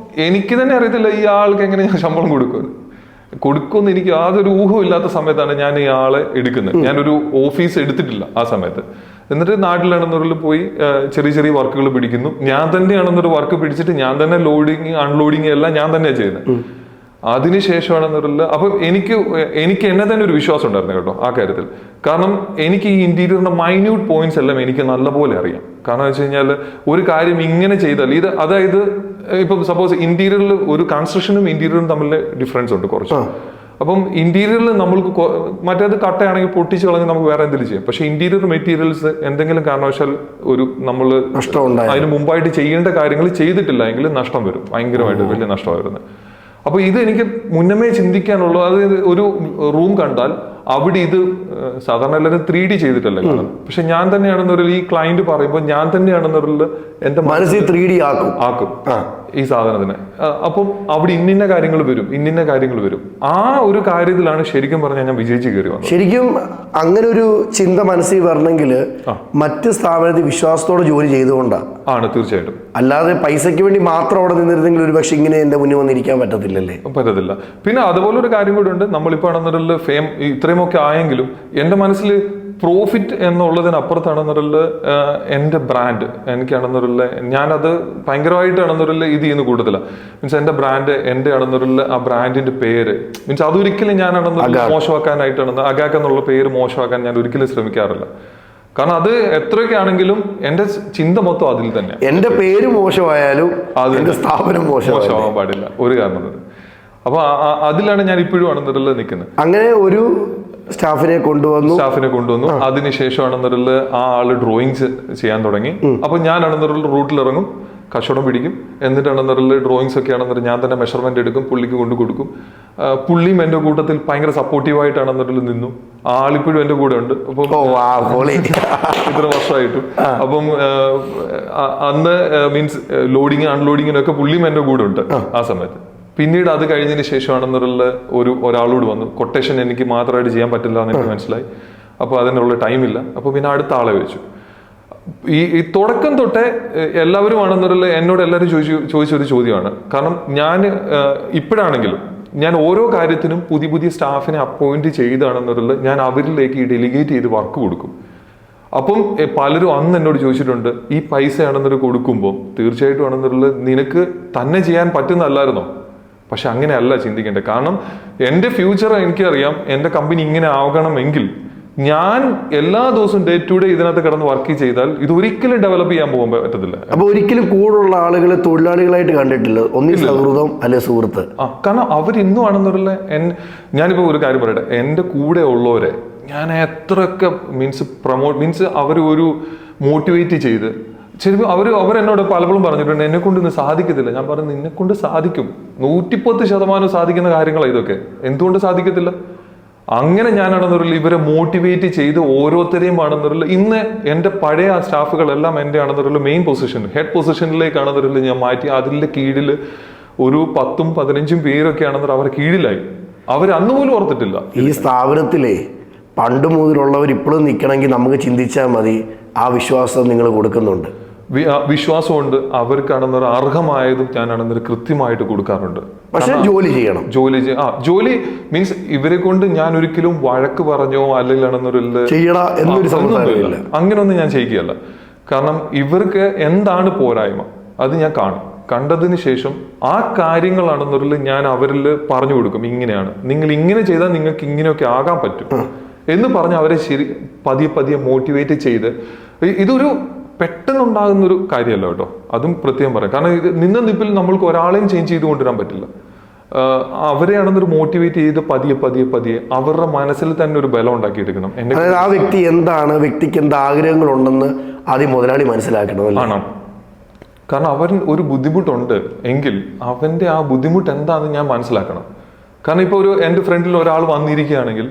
എനിക്ക് തന്നെ അറിയത്തില്ല ഈ ആൾക്ക് എങ്ങനെ ഞാൻ ശമ്പളം കൊടുക്കുമെന്ന് എനിക്ക് യാതൊരു ഊഹവും ഇല്ലാത്ത സമയത്താണ് ഞാൻ ഈ ആളെ എടുക്കുന്നത്. ഞാനൊരു ഓഫീസ് എടുത്തിട്ടില്ല ആ സമയത്ത്. എന്നിട്ട് നാട്ടിലാണെന്നൊരു പോയി ചെറിയ വർക്കുകൾ പിടിക്കുന്നു. ഞാൻ തന്നെയാണെന്നൊരു വർക്ക് പിടിച്ചിട്ട് ഞാൻ തന്നെ ലോഡിങ് അൺലോഡിങ് എല്ലാം ഞാൻ തന്നെയാണ് ചെയ്യുന്നത്. അതിനുശേഷമാണെന്നൊരു അപ്പം എനിക്ക് എന്നെ തന്നെ ഒരു വിശ്വാസം ഉണ്ടായിരുന്നു കേട്ടോ ആ കാര്യത്തിൽ. കാരണം എനിക്ക് ഈ ഇന്റീരിയറിന്റെ മൈന്യൂട്ട് പോയിന്റ്സ് എല്ലാം എനിക്ക് നല്ലപോലെ അറിയാം. കാരണം വെച്ച് കഴിഞ്ഞാൽ ഒരു കാര്യം ഇങ്ങനെ ചെയ്താൽ ഇത്, അതായത് ഇപ്പൊ സപ്പോസ് ഇന്റീരിയറിൽ ഒരു കൺസ്ട്രക്ഷനും ഇന്റീരിയറും തമ്മിൽ ഡിഫറൻസ് ഉണ്ട് കുറച്ച്. അപ്പം ഇന്റീരിയറിൽ നമ്മൾക്ക് മറ്റേത് കട്ടയാണെങ്കിൽ പൊട്ടിച്ച് കളഞ്ഞ് നമുക്ക് വേറെ എന്തെങ്കിലും ചെയ്യാം. പക്ഷെ ഇന്റീരിയർ മെറ്റീരിയൽസ് എന്തെങ്കിലും കാരണവശാൽ നമ്മൾ അതിന് മുമ്പായിട്ട് ചെയ്യേണ്ട കാര്യങ്ങൾ ചെയ്തിട്ടില്ല എങ്കിൽ നഷ്ടം വരും, ഭയങ്കരമായിട്ട് വലിയ നഷ്ടമായിരുന്നു. അപ്പൊ ഇത് എനിക്ക് മുന്നമേ ചിന്തിക്കാനുള്ളൂ. അതായത് ഒരു റൂം കണ്ടാൽ അവിടെ ഇത് സാധാരണ എല്ലാവരും 3D ചെയ്തിട്ടല്ലേ കാണും. പക്ഷെ ഞാൻ തന്നെയാണെന്നൊരു ഈ ക്ലയന്റ് പറയുമ്പോൾ ഞാൻ തന്നെയാണെന്നൊരു എന്റെ മനസ്സിൽ 3D ആക്കും ഈ സാധനത്തിന്. അപ്പം അവിടെ ഇന്നിന്ന കാര്യങ്ങൾ വരും. ആ ഒരു കാര്യത്തിലാണ് ശരിക്കും പറഞ്ഞാൽ ഞാൻ വിജയിച്ച് കയറി വന്നത്. ശരിക്കും അങ്ങനെ ഒരു ചിന്ത മനസ്സിൽ വരണമെങ്കിൽ മറ്റ് സ്ഥാപനത്തിൽ വിശ്വാസത്തോടെ ജോലി ചെയ്തുകൊണ്ടാണ്. തീർച്ചയായിട്ടും. അല്ലാതെ പൈസയ്ക്ക് വേണ്ടി മാത്രം അവിടെ നിന്നിരുന്നെങ്കിൽ ഒരു പക്ഷെ ഇങ്ങനെ എന്റെ മുന്നിൽ വന്നിരിക്കാൻ പറ്റത്തില്ല. പിന്നെ അതുപോലെ ഒരു കാര്യം കൂടി ഉണ്ട്. നമ്മളിപ്പോ ആണെന്നൊരു ഫെയിം ഇത്രയുമൊക്കെ ആയെങ്കിലും എന്റെ മനസ്സിൽ പ്രോഫിറ്റ് എന്നുള്ളതിനപ്പുറത്താണെന്നൊരുള്ള എൻ്റെ ബ്രാൻഡ് എനിക്കാണെന്നൊരുള്ള ഞാനത് ഭയങ്കരമായിട്ടാണെന്നൊരുള്ള ഇത് ചെയ്യുന്ന കൂടുതലാണ്. മീൻസ് എൻ്റെ ബ്രാൻഡ് എൻ്റെ ആണെന്നൊരുള്ള ആ ബ്രാൻഡിന്റെ പേര് മീൻസ് അതൊരിക്കലും ഞാനാണെന്നുള്ള മോശമാക്കാനായിട്ടാണെന്ന് അഗാക്ക് എന്നുള്ള പേര് മോശമാക്കാൻ ഞാൻ ഒരിക്കലും ശ്രമിക്കാറില്ല. കാരണം അത് എത്രയൊക്കെ ആണെങ്കിലും എന്റെ ചിന്ത മൊത്തം അതിൽ തന്നെ. എന്റെ പേര് മോശമായാലും അതിന്റെ സ്ഥാപനം മോശമാവാൻ പാടില്ല ഒരു കാരണത്തിന്. അപ്പൊ അതിലാണ് ഞാൻ ഇപ്പോഴും ആണെന്നൊരുള്ള നിൽക്കുന്നത്. അങ്ങനെ ഒരു സ്റ്റാഫിനെ കൊണ്ടുവന്നു. അതിനുശേഷമാണെന്നൊരുള്ള ആ ആള് ഡ്രോയിങ്സ് ചെയ്യാൻ തുടങ്ങി. അപ്പൊ ഞാനാണെന്നൊരുള്ള റൂട്ടിലിറങ്ങും, കച്ചവടം പിടിക്കും. എന്നിട്ടാണെന്നൊരുള്ള ഡ്രോയിങ്സ് ഒക്കെ ആണെന്നൊരു ഞാൻ തന്നെ മെഷർമെന്റ് എടുക്കും, പുള്ളിക്ക് കൊണ്ടു കൊടുക്കും. പുള്ളിയും എന്റെ കൂട്ടത്തിൽ ഭയങ്കര സപ്പോർട്ടീവായിട്ടാണെന്നൊരു നിന്നു. ആളിപ്പോഴും എന്റെ കൂടെ ഉണ്ട്. അപ്പം ഇത്ര വർഷമായിട്ടും അപ്പം അന്ന് മീൻസ് ലോഡിങ് അൺലോഡിങ്ങിനൊക്കെ പുള്ളിയും എന്റെ കൂടെ ഉണ്ട് ആ സമയത്ത്. പിന്നീട് അത് കഴിഞ്ഞതിന് ശേഷമാണെന്നുള്ള ഒരാളോട് വന്നു. കൊട്ടേഷൻ എനിക്ക് മാത്രമായിട്ട് ചെയ്യാൻ പറ്റില്ല എന്ന് എനിക്ക് മനസ്സിലായി. അപ്പോൾ അതിനുള്ള ടൈമില്ല. അപ്പോൾ പിന്നെ അടുത്ത ആളെ വെച്ചു. ഈ തുടക്കം തൊട്ടേ എല്ലാവരും ആണെന്നുള്ള എന്നോട് എല്ലാവരും ചോദിച്ചൊരു ചോദ്യമാണ്. കാരണം ഞാൻ ഇപ്പോഴാണെങ്കിലും ഞാൻ ഓരോ കാര്യത്തിനും പുതിയ സ്റ്റാഫിനെ അപ്പോയിന്റ് ചെയ്താണെന്നുള്ള ഞാൻ അവരിലേക്ക് ഡെലിഗേറ്റ് ചെയ്ത് വർക്ക് കൊടുക്കും. അപ്പം പലരും അന്ന് എന്നോട് ചോദിച്ചിട്ടുണ്ട്, ഈ പൈസ ആണെന്നൊരു കൊടുക്കുമ്പോൾ തീർച്ചയായിട്ടും ആണെന്നുള്ള നിനക്ക് തന്നെ ചെയ്യാൻ പറ്റുന്നല്ലായിരുന്നോ? പക്ഷെ അങ്ങനെയല്ല ചിന്തിക്കേണ്ടത്. കാരണം എൻ്റെ ഫ്യൂച്ചർ എനിക്കറിയാം. എൻ്റെ കമ്പനി ഇങ്ങനെ ആകണമെങ്കിൽ ഞാൻ എല്ലാ ദിവസവും ഡേ ടു ഡേ ഇതിനകത്ത് കിടന്ന് വർക്ക് ചെയ്താൽ ഇത് ഒരിക്കലും ഡെവലപ്പ് ചെയ്യാൻ പോകാൻ പറ്റത്തില്ല. അപ്പൊ ഒരിക്കലും കൂടുള്ള ആളുകളെ തൊഴിലാളികളായിട്ട് കണ്ടിട്ടില്ല, ഒന്നിൽ സൗഹൃദം അല്ലെ സുഹൃത്ത്. കാരണം അവരിന്നും ആണെന്നുള്ള ഞാനിപ്പോ ഒരു കാര്യം പറയട്ടെ, എൻ്റെ കൂടെ ഉള്ളവരെ ഞാൻ എത്രയൊക്കെ മീൻസ് അവർ ഒരു മോട്ടിവേറ്റ് ചെയ്ത് ശരിക്കും അവരെന്നോട് പലപ്പോഴും പറഞ്ഞിട്ടുണ്ട് എന്നെ കൊണ്ട് ഇന്ന് സാധിക്കത്തില്ല. ഞാൻ പറഞ്ഞു നിന്നെ കൊണ്ട് സാധിക്കും. 110% സാധിക്കുന്ന കാര്യങ്ങളാണ് ഇതൊക്കെ. എന്തുകൊണ്ട് സാധിക്കത്തില്ല? അങ്ങനെ ഞാനാണെന്നൊരു ഇവരെ മോട്ടിവേറ്റ് ചെയ്ത് ഓരോരുത്തരെയും ആണെന്നൊരു ഇന്ന് എൻ്റെ പഴയ സ്റ്റാഫുകളെല്ലാം എൻ്റെ ആണെന്നൊരു മെയിൻ പൊസിഷൻ ഹെഡ് പൊസിഷനിലേക്കാണെന്നൊരു ഞാൻ മാറ്റി. അതിൻ്റെ കീഴിൽ ഒരു 10-15 പേരൊക്കെ ആണെന്നൊരു അവരുടെ കീഴിലായി. അവർ അന്ന് പോലും ഓർത്തിട്ടില്ല. ഈ സ്ഥാപനത്തിലെ പണ്ട് മുതലുള്ളവർ ഇപ്പോഴും നിൽക്കണമെങ്കിൽ നമുക്ക് ചിന്തിച്ചാൽ മതി. ആ വിശ്വാസം നിങ്ങൾ കൊടുക്കുന്നുണ്ട്. വിശ്വാസമുണ്ട്. അവർക്കാണെന്നൊരു അർഹമായതും ഞാനാണെന്നൊരു കൃത്യമായിട്ട് കൊടുക്കാറുണ്ട്. പക്ഷെ ജോലി ചെയ്യണം. ജോലി മീൻസ് ഇവരെ കൊണ്ട് ഞാൻ ഒരിക്കലും വഴക്ക് പറഞ്ഞോ അല്ലെങ്കിൽ അങ്ങനെയൊന്നും ഞാൻ ചെയ്യുകയല്ല. കാരണം ഇവർക്ക് എന്താണ് പോരായ്മ അത് ഞാൻ കാണും. കണ്ടതിന് ശേഷം ആ കാര്യങ്ങളാണെന്നൊരു ഞാൻ അവരിൽ പറഞ്ഞു കൊടുക്കും. ഇങ്ങനെയാണ്, നിങ്ങൾ ഇങ്ങനെ ചെയ്താൽ നിങ്ങൾക്ക് ഇങ്ങനെയൊക്കെ ആകാൻ പറ്റും എന്ന് പറഞ്ഞ് അവരെ പതിയെ മോട്ടിവേറ്റ് ചെയ്ത്. ഇതൊരു പെട്ടെന്നുണ്ടാകുന്നൊരു കാര്യമല്ല കേട്ടോ, അതും പ്രത്യേകം പറയാം. കാരണം ഇത് നിപ്പിൽ നമ്മൾക്ക് ഒരാളെയും ചേഞ്ച് ചെയ്ത് കൊണ്ടുവരാൻ പറ്റില്ല. അവരെയാണെന്നൊരു മോട്ടിവേറ്റ് ചെയ്ത് പതിയെ അവരുടെ മനസ്സിൽ തന്നെ ഒരു ബലം ഉണ്ടാക്കിയെടുക്കണം. ആ വ്യക്തി എന്താണ്, വ്യക്തിക്ക് എന്ത് ആഗ്രഹങ്ങളുണ്ടെന്ന് ആദ്യം മുതലാളി മനസ്സിലാക്കണം. ആണോ? കാരണം അവൻ ഒരു ബുദ്ധിമുട്ടുണ്ട് എങ്കിൽ അവന്റെ ആ ബുദ്ധിമുട്ട് എന്താണെന്ന് ഞാൻ മനസ്സിലാക്കണം. കാരണം ഇപ്പൊ എൻ്റെ ഫ്രണ്ടിൽ ഒരാൾ വന്നിരിക്കുകയാണെങ്കിൽ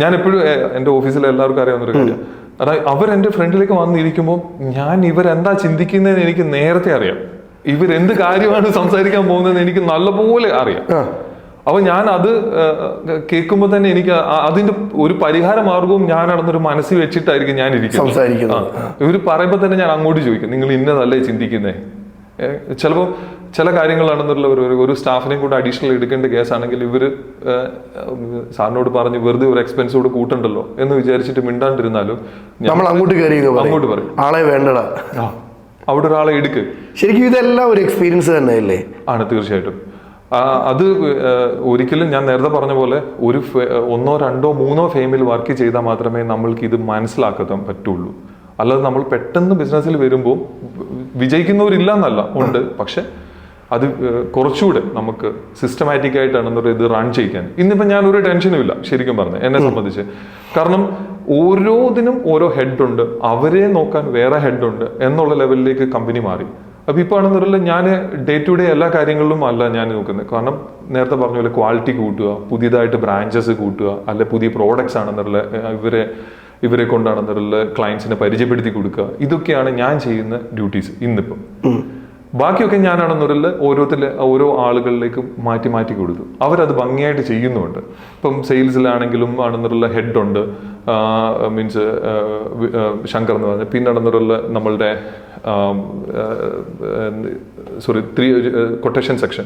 ഞാൻ എപ്പോഴും എൻ്റെ ഓഫീസിൽ എല്ലാവർക്കും അറിയാവുന്നൊരു കാര്യം, അതായത് അവരെൻ്റെ ഫ്രണ്ടിലേക്ക് വന്നിരിക്കുമ്പോൾ ഞാൻ ഇവരെന്താ ചിന്തിക്കുന്നതെന്ന് എനിക്ക് നേരത്തെ അറിയാം. ഇവരെന്ത് കാര്യമാണ് സംസാരിക്കാൻ പോകുന്നതെന്ന് എനിക്ക് നല്ലപോലെ അറിയാം. അപ്പൊ ഞാൻ അത് കേൾക്കുമ്പോൾ തന്നെ എനിക്ക് അതിന്റെ ഒരു പരിഹാര മാർഗവും ഞാനാണെന്നൊരു മനസ്സിൽ വെച്ചിട്ടായിരിക്കും ഞാൻ ഇരിക്കുന്നത്. ഇവർ പറയുമ്പോൾ തന്നെ ഞാൻ അങ്ങോട്ട് ചോദിക്കും, നിങ്ങൾ ഇന്നതല്ലേ ചിന്തിക്കുന്നേ? ചിലപ്പോൾ ചില കാര്യങ്ങളാണെന്നുള്ള ഒരു സ്റ്റാഫിനെ കൂടെ അഡീഷണൽ എടുക്കേണ്ട കേസാണെങ്കിൽ ഇവര് സാറിനോട് പറഞ്ഞ് വെറുതെ ഒരു എക്സ്പെൻസ് കൂടെ കൂട്ടണ്ടല്ലോ എന്ന് വിചാരിച്ചിട്ട് മിണ്ടാണ്ടിരുന്നാലും നമ്മൾ അങ്ങോട്ട് പറയും ആളെ വേണ്ടടാ, അവിടെ ഒരാളെ എടുക്ക്. ശരിക്കും ഇതെല്ലാം ഒരു എക്സ്പീരിയൻസ് തന്നെയല്ലേ? ആണ്, തീർച്ചയായിട്ടും. അത് ഒരിക്കലും ഞാൻ നേരത്തെ പറഞ്ഞ പോലെ ഒരു 1, 2, 3 ഫെയിമിൽ വർക്ക് ചെയ്താൽ മാത്രമേ നമ്മൾക്ക് ഇത് മനസ്സിലാക്കാൻ പറ്റുള്ളൂ. അല്ലാതെ നമ്മൾ പെട്ടെന്ന് ബിസിനസ്സിൽ വരുമ്പോൾ വിജയിക്കുന്നവരില്ല എന്നല്ല, ഉണ്ട്. പക്ഷെ അത് കുറച്ചുകൂടെ നമുക്ക് സിസ്റ്റമാറ്റിക് ആയിട്ടാണെന്നൊരു ഇത് റൺ ചെയ്യിക്കാൻ ഇന്നിപ്പോൾ ഞാൻ ഒരു ടെൻഷനും ഇല്ല ശരിക്കും പറഞ്ഞത് എന്നെ സംബന്ധിച്ച്. കാരണം ഓരോന്നിനും ഓരോ ഹെഡ് ഉണ്ട്, അവരെ നോക്കാൻ വേറെ ഹെഡ് ഉണ്ട് എന്നുള്ള ലെവലിലേക്ക് കമ്പനി മാറി. അപ്പൊ ഇപ്പൊ ആണെന്നറിയില്ല, ഞാൻ ഡേ ടു ഡേ എല്ലാ കാര്യങ്ങളിലും അല്ല ഞാൻ നോക്കുന്നത്. കാരണം നേരത്തെ പറഞ്ഞ പോലെ ക്വാളിറ്റി കൂട്ടുക, പുതിയതായിട്ട് ബ്രാഞ്ചസ് കൂട്ടുക, അല്ലെ പുതിയ പ്രോഡക്ട്സ് ആണെന്നുള്ള ഇവരെ കൊണ്ടാണെന്നുള്ള ക്ലയൻസിനെ പരിചയപ്പെടുത്തി കൊടുക്കുക, ഇതൊക്കെയാണ് ഞാൻ ചെയ്യുന്ന ഡ്യൂട്ടീസ് ഇന്നിപ്പം. ബാക്കിയൊക്കെ ഞാനാണെന്നൊരിൽ ഓരോ ആളുകളിലേക്കും മാറ്റി കൊടുത്തു. അവരത് ഭംഗിയായിട്ട് ചെയ്യുന്നുണ്ട്. ഇപ്പം സെയിൽസിലാണെങ്കിലും ആണെന്നുള്ള ഹെഡ് ഉണ്ട്, മീൻസ് ശങ്കർ എന്ന് പറഞ്ഞ, പിന്നെ ആണെന്നുള്ള നമ്മളുടെ കൊട്ടേഷൻ സെക്ഷൻ,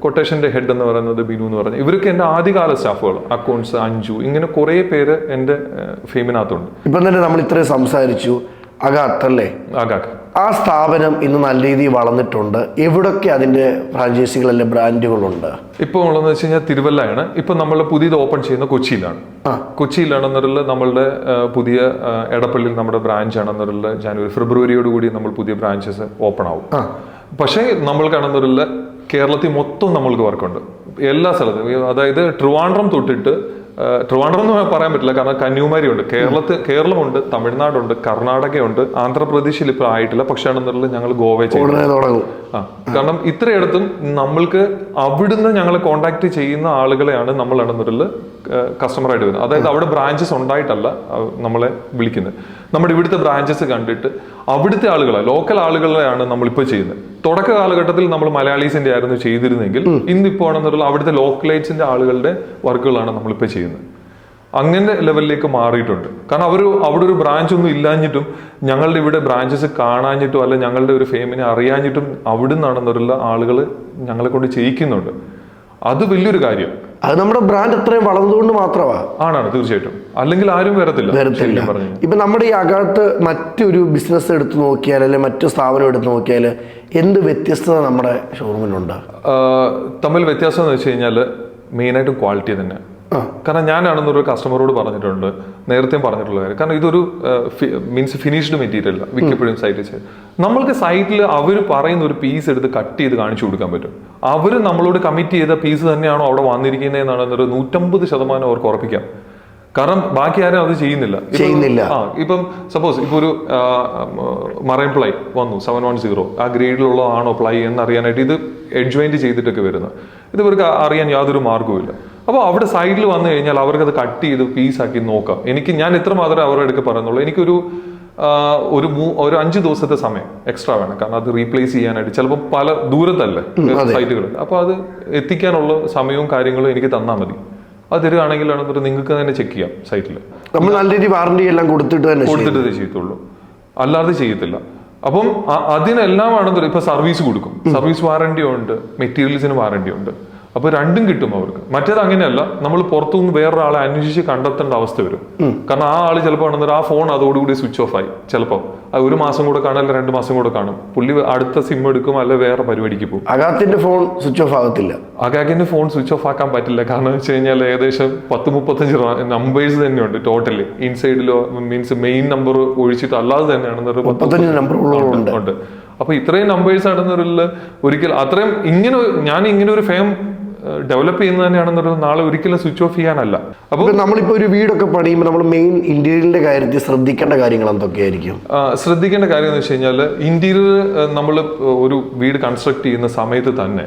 കൊട്ടേഷന്റെ ഹെഡ് എന്ന് പറയുന്നത് ബിനു എന്ന് പറഞ്ഞ, ഇവരൊക്കെ എൻ്റെ ആദ്യകാല സ്റ്റാഫുകൾ. അക്കൗണ്ട്സ് അഞ്ജു, ഇങ്ങനെ കുറെ പേര് എൻ്റെ ഫെയിമിനകത്തുണ്ട്. ഇപ്പം തന്നെ നമ്മൾ ഇത്രയും സംസാരിച്ചു. അഗാത്ത് അല്ലേ? അഗാത്ത് ആ സ്ഥാപനം ഇന്ന് നല്ല രീതിയിൽ വളർന്നിട്ടുണ്ട്. എവിടൊക്കെ അതിന്റെ ഫ്രാഞ്ചൈസികൾ അല്ലെ ബ്രാൻഡുകളുണ്ട്? ഇപ്പോൾ ഉള്ളതെന്ന് വെച്ച് കഴിഞ്ഞാൽ തിരുവല്ലയാണ്. ഇപ്പൊ നമ്മൾ പുതിയത് ഓപ്പൺ ചെയ്യുന്ന കൊച്ചിയിലാണ്. കൊച്ചിയിലാണെന്നറിൽ നമ്മളുടെ പുതിയ എടപ്പള്ളിയിൽ നമ്മുടെ ബ്രാഞ്ച് ആണെന്നറിൽ ഫെബ്രുവരിയോടുകൂടി നമ്മൾ പുതിയ ബ്രാഞ്ചസ് ഓപ്പൺ ആവും. പക്ഷേ നമ്മൾക്കാണെന്നറിൽ കേരളത്തിൽ മൊത്തം നമ്മൾക്ക് വർക്കുണ്ട് എല്ലാ സ്ഥലത്തും. അതായത് ട്രിവാൻഡ്രം തൊട്ടിട്ട്, ട്രിവാൻഡ്രം എന്ന് പറയാൻ പറ്റില്ല, കാരണം കന്യാകുമാരി ഉണ്ട്, കേരളമുണ്ട്, തമിഴ്നാടുണ്ട്, കർണാടകയുണ്ട്, ആന്ധ്രാപ്രദേശിൽ ഇപ്പോൾ ആയിട്ടില്ല. പക്ഷേ ആണെന്നുള്ളത് ഞങ്ങൾ ഗോവ തുടങ്ങും. കാരണം ഇത്രയിടത്തും നമ്മൾക്ക് അവിടുന്ന് ഞങ്ങൾ കോണ്ടാക്ട് ചെയ്യുന്ന ആളുകളെയാണ് നമ്മളാണെന്നുള്ളത് കസ്റ്റമറായിട്ട് വരുന്നത്. അതായത് അവിടെ ബ്രാഞ്ചസ് ഉണ്ടായിട്ടല്ല നമ്മളെ വിളിക്കുന്നത്. നമ്മുടെ ഇവിടുത്തെ ബ്രാഞ്ചസ് കണ്ടിട്ട് അവിടുത്തെ ആളുകളെ, ലോക്കൽ ആളുകളെയാണ് നമ്മളിപ്പോൾ ചെയ്യുന്നത്. തുടക്ക കാലഘട്ടത്തിൽ നമ്മൾ മലയാളീസിന്റെ ആയിരുന്നു ചെയ്തിരുന്നെങ്കിൽ ഇന്നിപ്പോൾ ആണെന്നുള്ള അവിടുത്തെ ലോക്കലൈറ്റ്സിന്റെ ആളുകളുടെ വർക്കുകളാണ് നമ്മളിപ്പോൾ ചെയ്യുന്നത്. അങ്ങനെ ലെവലിലേക്ക് മാറിയിട്ടുണ്ട്. കാരണം അവിടെ ഒരു ബ്രാഞ്ച് ഒന്നും ഇല്ലാഞ്ഞിട്ടും, ഞങ്ങളുടെ ഇവിടെ ബ്രാഞ്ചസ് കാണാഞ്ഞിട്ടും, അല്ല ഞങ്ങളുടെ ഒരു ഫെയിമിനെ അറിയാഞ്ഞിട്ടും അവിടെ നിന്നാണെന്നുള്ള ആളുകൾ ഞങ്ങളെ കൊണ്ട് ചെയ്യിക്കുന്നുണ്ട്. അത് വലിയൊരു കാര്യം. അത് നമ്മുടെ ബ്രാൻഡ് അത്രയും വളർന്നുകൊണ്ട് മാത്രമാണ്. ആണാണ്, തീർച്ചയായിട്ടും. അല്ലെങ്കിൽ ആരും വരത്തില്ല. ഇപ്പൊ നമ്മുടെ ഈ അകത്ത് മറ്റൊരു ബിസിനസ് എടുത്ത് നോക്കിയാൽ, അല്ലെങ്കിൽ മറ്റു സ്ഥാപനം എടുത്ത് നോക്കിയാൽ എന്ത് വ്യത്യസ്തത നമ്മുടെ ഷോറൂമിനുണ്ട്? തമ്മിൽ വ്യത്യാസം എന്ന് വെച്ച് കഴിഞ്ഞാൽ മെയിനായിട്ടും ക്വാളിറ്റി തന്നെ. കാരണം ഞാനാണെന്നൊരു കസ്റ്റമറോട് പറഞ്ഞിട്ടുണ്ട്, നേരത്തെ പറഞ്ഞിട്ടുള്ള കാര്യം. കാരണം ഇതൊരു മീൻസ് ഫിനിഷ്ഡ് മെറ്റീരിയൽ മിക്കപ്പോഴും സൈറ്റിൽ ചെയ്ത് നമ്മൾക്ക് സൈറ്റിൽ അവർ പറയുന്ന ഒരു പീസ് എടുത്ത് കട്ട് ചെയ്ത് കാണിച്ചു കൊടുക്കാൻ പറ്റും. അവർ നമ്മളോട് കമ്മിറ്റ് ചെയ്ത പീസ് തന്നെയാണോ അവിടെ വന്നിരിക്കുന്നതെന്നാണ് 150% അവർക്ക് ഉറപ്പിക്കാം. കാരണം ബാക്കി ആരും അത് ചെയ്യുന്നില്ല. ഇപ്പം സപ്പോസ് ഇപ്പൊ ഒരു മറൈൻ പ്ലൈ വന്നു 710, ആ ഗ്രേഡിലുള്ളതാണോ പ്ലൈ എന്നറിയാനായിട്ട് ഇത് എഡ്ജോയിന്റ് ചെയ്തിട്ടൊക്കെ വരുന്നത്. ഇത് ഇവർക്ക് അറിയാൻ യാതൊരു മാർഗവും. അപ്പോൾ അവിടെ സൈഡിൽ വന്നു കഴിഞ്ഞാൽ അവർക്ക് അത് കട്ട് ചെയ്ത് പീസാക്കി നോക്കാം. ഞാൻ ഇത്ര മാത്രമേ അവരുടെ അടുക്ക് പറയുന്നുള്ളൂ. എനിക്കൊരു ഒരു 5 ദിവസത്തെ സമയം എക്സ്ട്രാ വേണം. കാരണം അത് റീപ്ലേസ് ചെയ്യാനായിട്ട് ചിലപ്പോൾ പല ദൂരത്തല്ലേ സൈറ്റുകൾ. അപ്പൊ അത് എത്തിക്കാനുള്ള സമയവും കാര്യങ്ങളും എനിക്ക് തന്നാൽ മതി. അത് തരികയാണെങ്കിലാണ് നിങ്ങൾക്ക് തന്നെ ചെക്ക് ചെയ്യാം സൈറ്റിൽ. നമ്മൾ നല്ല രീതിയിൽ വാറണ്ടി എല്ലാം കൊടുത്തിട്ട് ചെയ്യത്തുള്ളൂ, അല്ലാതെ ചെയ്യത്തില്ല. അപ്പം അതിനെല്ലാം ആണെന്നൊരു ഇപ്പൊ സർവീസ് കൊടുക്കും. സർവീസ് വാറണ്ടി ഉണ്ട്, മെറ്റീരിയൽസിന് വാറണ്ടി ഉണ്ട്. അപ്പൊ രണ്ടും കിട്ടും അവർക്ക്. മറ്റേത് അങ്ങനെയല്ല, നമ്മൾ പുറത്തുനിന്ന് വേറൊരാളെ അന്വേഷിച്ച് കണ്ടെത്തേണ്ട അവസ്ഥ വരും. കാരണം ആ ആള് ചിലപ്പോൾ ആണെന്നൊരു ആ ഫോൺ അതോടുകൂടി സ്വിച്ച് ഓഫ് ആയി. ചിലപ്പോൾ 1 മാസം കൂടെ കാണും, അല്ല 2 മാസം കൂടെ കാണും. പുള്ളി അടുത്ത സിം എടുക്കും, അല്ല വേറെ പരിപാടിക്ക് പോകും. അഗാത്തിന്റെ ഫോൺ സ്വിച്ച് ഓഫ് ആകത്തില്ല. അഗാക്കിന്റെ ഫോൺ സ്വിച്ച് ഓഫ് ആക്കാൻ പറ്റില്ല. കാരണം വെച്ച് കഴിഞ്ഞാൽ ഏകദേശം 10-35 നമ്പേഴ്സ് തന്നെയുണ്ട് ടോട്ടലി. ഇൻസൈഡിലോ മീൻസ് മെയിൻ നമ്പർ ഒഴിച്ചിട്ട് അല്ലാതെ തന്നെയാണ് 35 നമ്പറുകളുണ്ട്. അപ്പൊ ഇത്രയും നമ്പേഴ്സ് ആണെന്നൊരു ഒരിക്കൽ അത്രയും ഇങ്ങനെ ഒരു ഫെയിം ഡെവലപ്പ് ചെയ്യുന്നത് തന്നെയാണെന്നൊരു നാളെ ഒരിക്കലും സ്വിച്ച് ഓഫ് ചെയ്യാനല്ല. അപ്പൊ നമ്മളിപ്പോ ഒരു വീടൊക്കെ പണിയുമ്പോൾ നമ്മൾ മെയിൻ ഇന്റീരിയറിന്റെ കാര്യത്തിൽ ശ്രദ്ധിക്കേണ്ട കാര്യങ്ങൾ എന്തൊക്കെയായിരിക്കും? ശ്രദ്ധിക്കേണ്ട കാര്യം എന്ന് വെച്ച് കഴിഞ്ഞാൽ, ഇന്റീരിയർ നമ്മൾ ഒരു വീട് കൺസ്ട്രക്ട് ചെയ്യുന്ന സമയത്ത് തന്നെ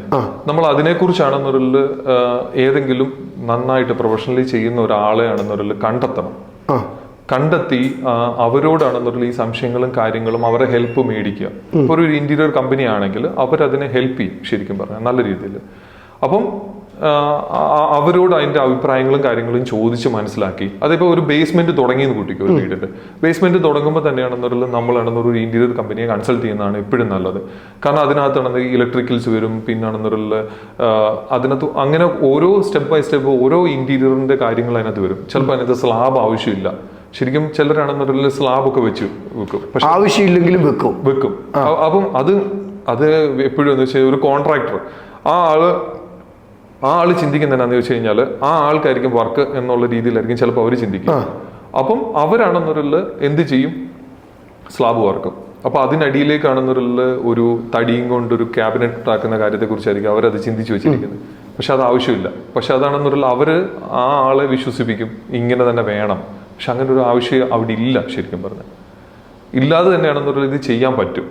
നമ്മൾ അതിനെക്കുറിച്ചാണെന്നൊരു ഏതെങ്കിലും നന്നായിട്ട് പ്രൊഫഷണലി ചെയ്യുന്ന ഒരാളെ ആണെന്നൊരു കണ്ടെത്തി അവരോടാണെന്നുള്ള ഈ സംശയങ്ങളും കാര്യങ്ങളും അവരെ ഹെൽപ്പ് മേടിക്കുക. ഇപ്പോൾ ഒരു ഇന്റീരിയർ കമ്പനി ആണെങ്കിൽ അവരതിനെ ഹെൽപ്പ് ചെയ്യും, ശരിക്കും പറഞ്ഞാൽ നല്ല രീതിയിൽ. അപ്പം അവരോട് അതിന്റെ അഭിപ്രായങ്ങളും കാര്യങ്ങളും ചോദിച്ച് മനസ്സിലാക്കി. അതിപ്പോൾ ഒരു ബേസ്മെന്റ് തുടങ്ങിയെന്ന് കൂട്ടിക്കും, ഒരു വീടിന്റെ ബേസ്മെന്റ് തുടങ്ങുമ്പോൾ തന്നെയാണെന്നൊരു നമ്മളാണെന്നൊരു ഇന്റീരിയർ കമ്പനിയെ കൺസൾട്ട് ചെയ്യുന്നതാണ് എപ്പോഴും നല്ലത്. കാരണം അതിനകത്താണെന്ന് ഇലക്ട്രിക്കൽസ് വരും, പിന്നാണെന്നുള്ള അതിനകത്ത് അങ്ങനെ ഓരോ സ്റ്റെപ്പ് ബൈ സ്റ്റെപ്പ് ഓരോ ഇന്റീരിയറിന്റെ കാര്യങ്ങൾ അതിനകത്ത് വരും. ചിലപ്പോൾ അതിനകത്ത് സ്ലാബ് ആവശ്യമില്ല. ശരിക്കും ചിലരാണെന്നൊരു സ്ലാബ് ഒക്കെ വെക്കും, പക്ഷെ ആവശ്യമില്ലെങ്കിലും വെക്കും. അപ്പം അത് എപ്പോഴും എന്ന് വെച്ചാൽ ഒരു കോൺട്രാക്ടർ ആ ആള് ചിന്തിക്കുന്നത് എന്താണെന്ന് വെച്ച് കഴിഞ്ഞാൽ ആ ആൾക്കായിരിക്കും വർക്ക് എന്നുള്ള രീതിയിലായിരിക്കും ചിലപ്പോൾ അവർ ചിന്തിക്കും. അപ്പം അവരാണെന്നൊരു എന്ത് ചെയ്യും, സ്ലാബ് വർക്കും. അപ്പൊ അതിനടിയിലേക്കാണെന്നൊരു ഒരു തടിയും കൊണ്ടൊരു ക്യാബിനറ്റ് ആക്കുന്ന കാര്യത്തെക്കുറിച്ചായിരിക്കും അവരത് ചിന്തിച്ചു വെച്ചിരിക്കുന്നത്. പക്ഷെ അത് ആവശ്യമില്ല. പക്ഷെ അതാണെന്നൊരു അവര് ആ ആളെ വിശ്വസിപ്പിക്കും ഇങ്ങനെ തന്നെ വേണം. പക്ഷെ അങ്ങനെ ഒരു ആവശ്യം അവിടെ ഇല്ല. ശരിക്കും പറഞ്ഞാൽ ഇല്ലാതെ തന്നെയാണെന്നൊരു ഇത് ചെയ്യാൻ പറ്റും.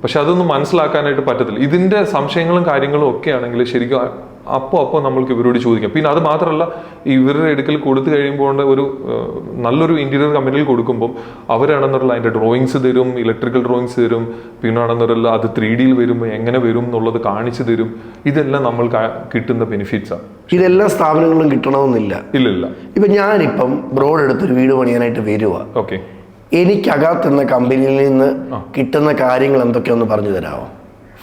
പക്ഷെ അതൊന്നും മനസ്സിലാക്കാനായിട്ട് പറ്റത്തില്ല. ഇതിന്റെ സംശയങ്ങളും കാര്യങ്ങളും ഒക്കെ ആണെങ്കിൽ ശരിക്കും അപ്പോൾ നമ്മൾക്ക് ഇവരോട് ചോദിക്കാം. പിന്നെ അത് മാത്രമല്ല, ഇവരുടെ എടുക്കൽ കൊടുത്തു കഴിയുമ്പോൾ ഒരു നല്ലൊരു ഇന്റീരിയർ കമ്പനിയിൽ കൊടുക്കുമ്പോൾ അവരാണെന്നുള്ള അതിന്റെ ഡ്രോയിങ്സ് തരും, ഇലക്ട്രിക്കൽ ഡ്രോയിങ്സ് തരും, പിന്നെ ആണെന്നുള്ള അത് 3D വരുമ്പോൾ എങ്ങനെ വരും എന്നുള്ളത് കാണിച്ചു തരും. ഇതെല്ലാം നമ്മൾ കിട്ടുന്ന ബെനിഫിറ്റ്സ് ആണ്. ഇതെല്ലാം സ്ഥാപനങ്ങളിലും കിട്ടണമെന്നില്ല. ഇല്ല. ഇപ്പൊ ഞാനിപ്പം ബ്രോഡ് എടുത്തൊരു വീട് പണിയാനായിട്ട് വരുക, ഓക്കെ, എനിക്ക് അഗാത്ത് എന്ന കമ്പനിയിൽ നിന്ന് കിട്ടുന്ന കാര്യങ്ങൾ എന്തൊക്കെയൊന്ന് പറഞ്ഞു തരാമോ?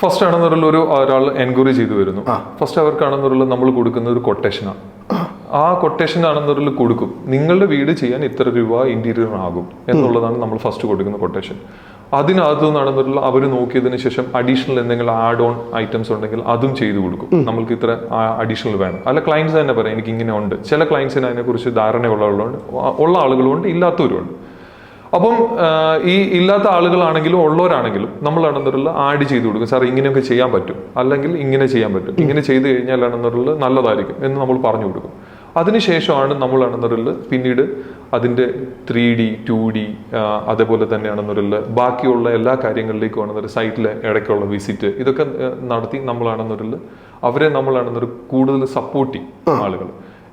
ഫസ്റ്റ് ആണെന്നുള്ള ഒരാൾ എൻക്വയറി ചെയ്തു വരുന്നു. ഫസ്റ്റ് അവർക്കാണെന്നുള്ള നമ്മൾ കൊടുക്കുന്ന ഒരു കൊട്ടേഷനാണ്. ആ കൊട്ടേഷൻ ആണെന്നുള്ള കൊടുക്കും, നിങ്ങളുടെ വീട് ചെയ്യാൻ ഇത്ര രൂപ ഇന്റീരിയർ ആകും എന്നുള്ളതാണ് നമ്മൾ ഫസ്റ്റ് കൊടുക്കുന്ന കൊട്ടേഷൻ. അതിനകത്തു നിന്നാണെന്നുള്ള അവർ നോക്കിയതിനു ശേഷം അഡീഷണൽ എന്തെങ്കിലും ആഡ് ഓൺ ഐറ്റംസ് ഉണ്ടെങ്കിൽ അതും ചെയ്തു കൊടുക്കും. നമ്മൾക്ക് ഇത്ര അഡീഷണൽ വേണം. അല്ല, ക്ലയൻസ് തന്നെ പറയാം എനിക്ക് ഇങ്ങനെ ഉണ്ട്. ചില ക്ലയൻസിന് അതിനെക്കുറിച്ച് ധാരണയുള്ള ആളുകളുണ്ട്, ഇല്ലാത്തവരുണ്ട്. അപ്പം ഈ ഇല്ലാത്ത ആളുകളാണെങ്കിലും ഉള്ളവരാണെങ്കിലും നമ്മളാണെന്നുള്ള ആഡ് ചെയ്ത് കൊടുക്കും. സാർ ഇങ്ങനെയൊക്കെ ചെയ്യാൻ പറ്റും, അല്ലെങ്കിൽ ഇങ്ങനെ ചെയ്യാൻ പറ്റും, ഇങ്ങനെ ചെയ്ത് കഴിഞ്ഞാലാണെന്നുള്ള നല്ലതായിരിക്കും എന്ന് നമ്മൾ പറഞ്ഞു കൊടുക്കും. അതിനുശേഷമാണ് നമ്മളാണെന്നുള്ള പിന്നീട് അതിൻ്റെ 3D 2D അതേപോലെ തന്നെയാണെന്നുള്ള ബാക്കിയുള്ള എല്ലാ കാര്യങ്ങളിലേക്കും ആണെന്നൊരു സൈറ്റിലെ ഇടയ്ക്കുള്ള വിസിറ്റ് ഇതൊക്കെ നടത്തി നമ്മളാണെന്നുള്ള അവരെ നമ്മളാണെന്നൊരു കൂടുതൽ സപ്പോർട്ട് ചെയ്യും ആളുകൾ.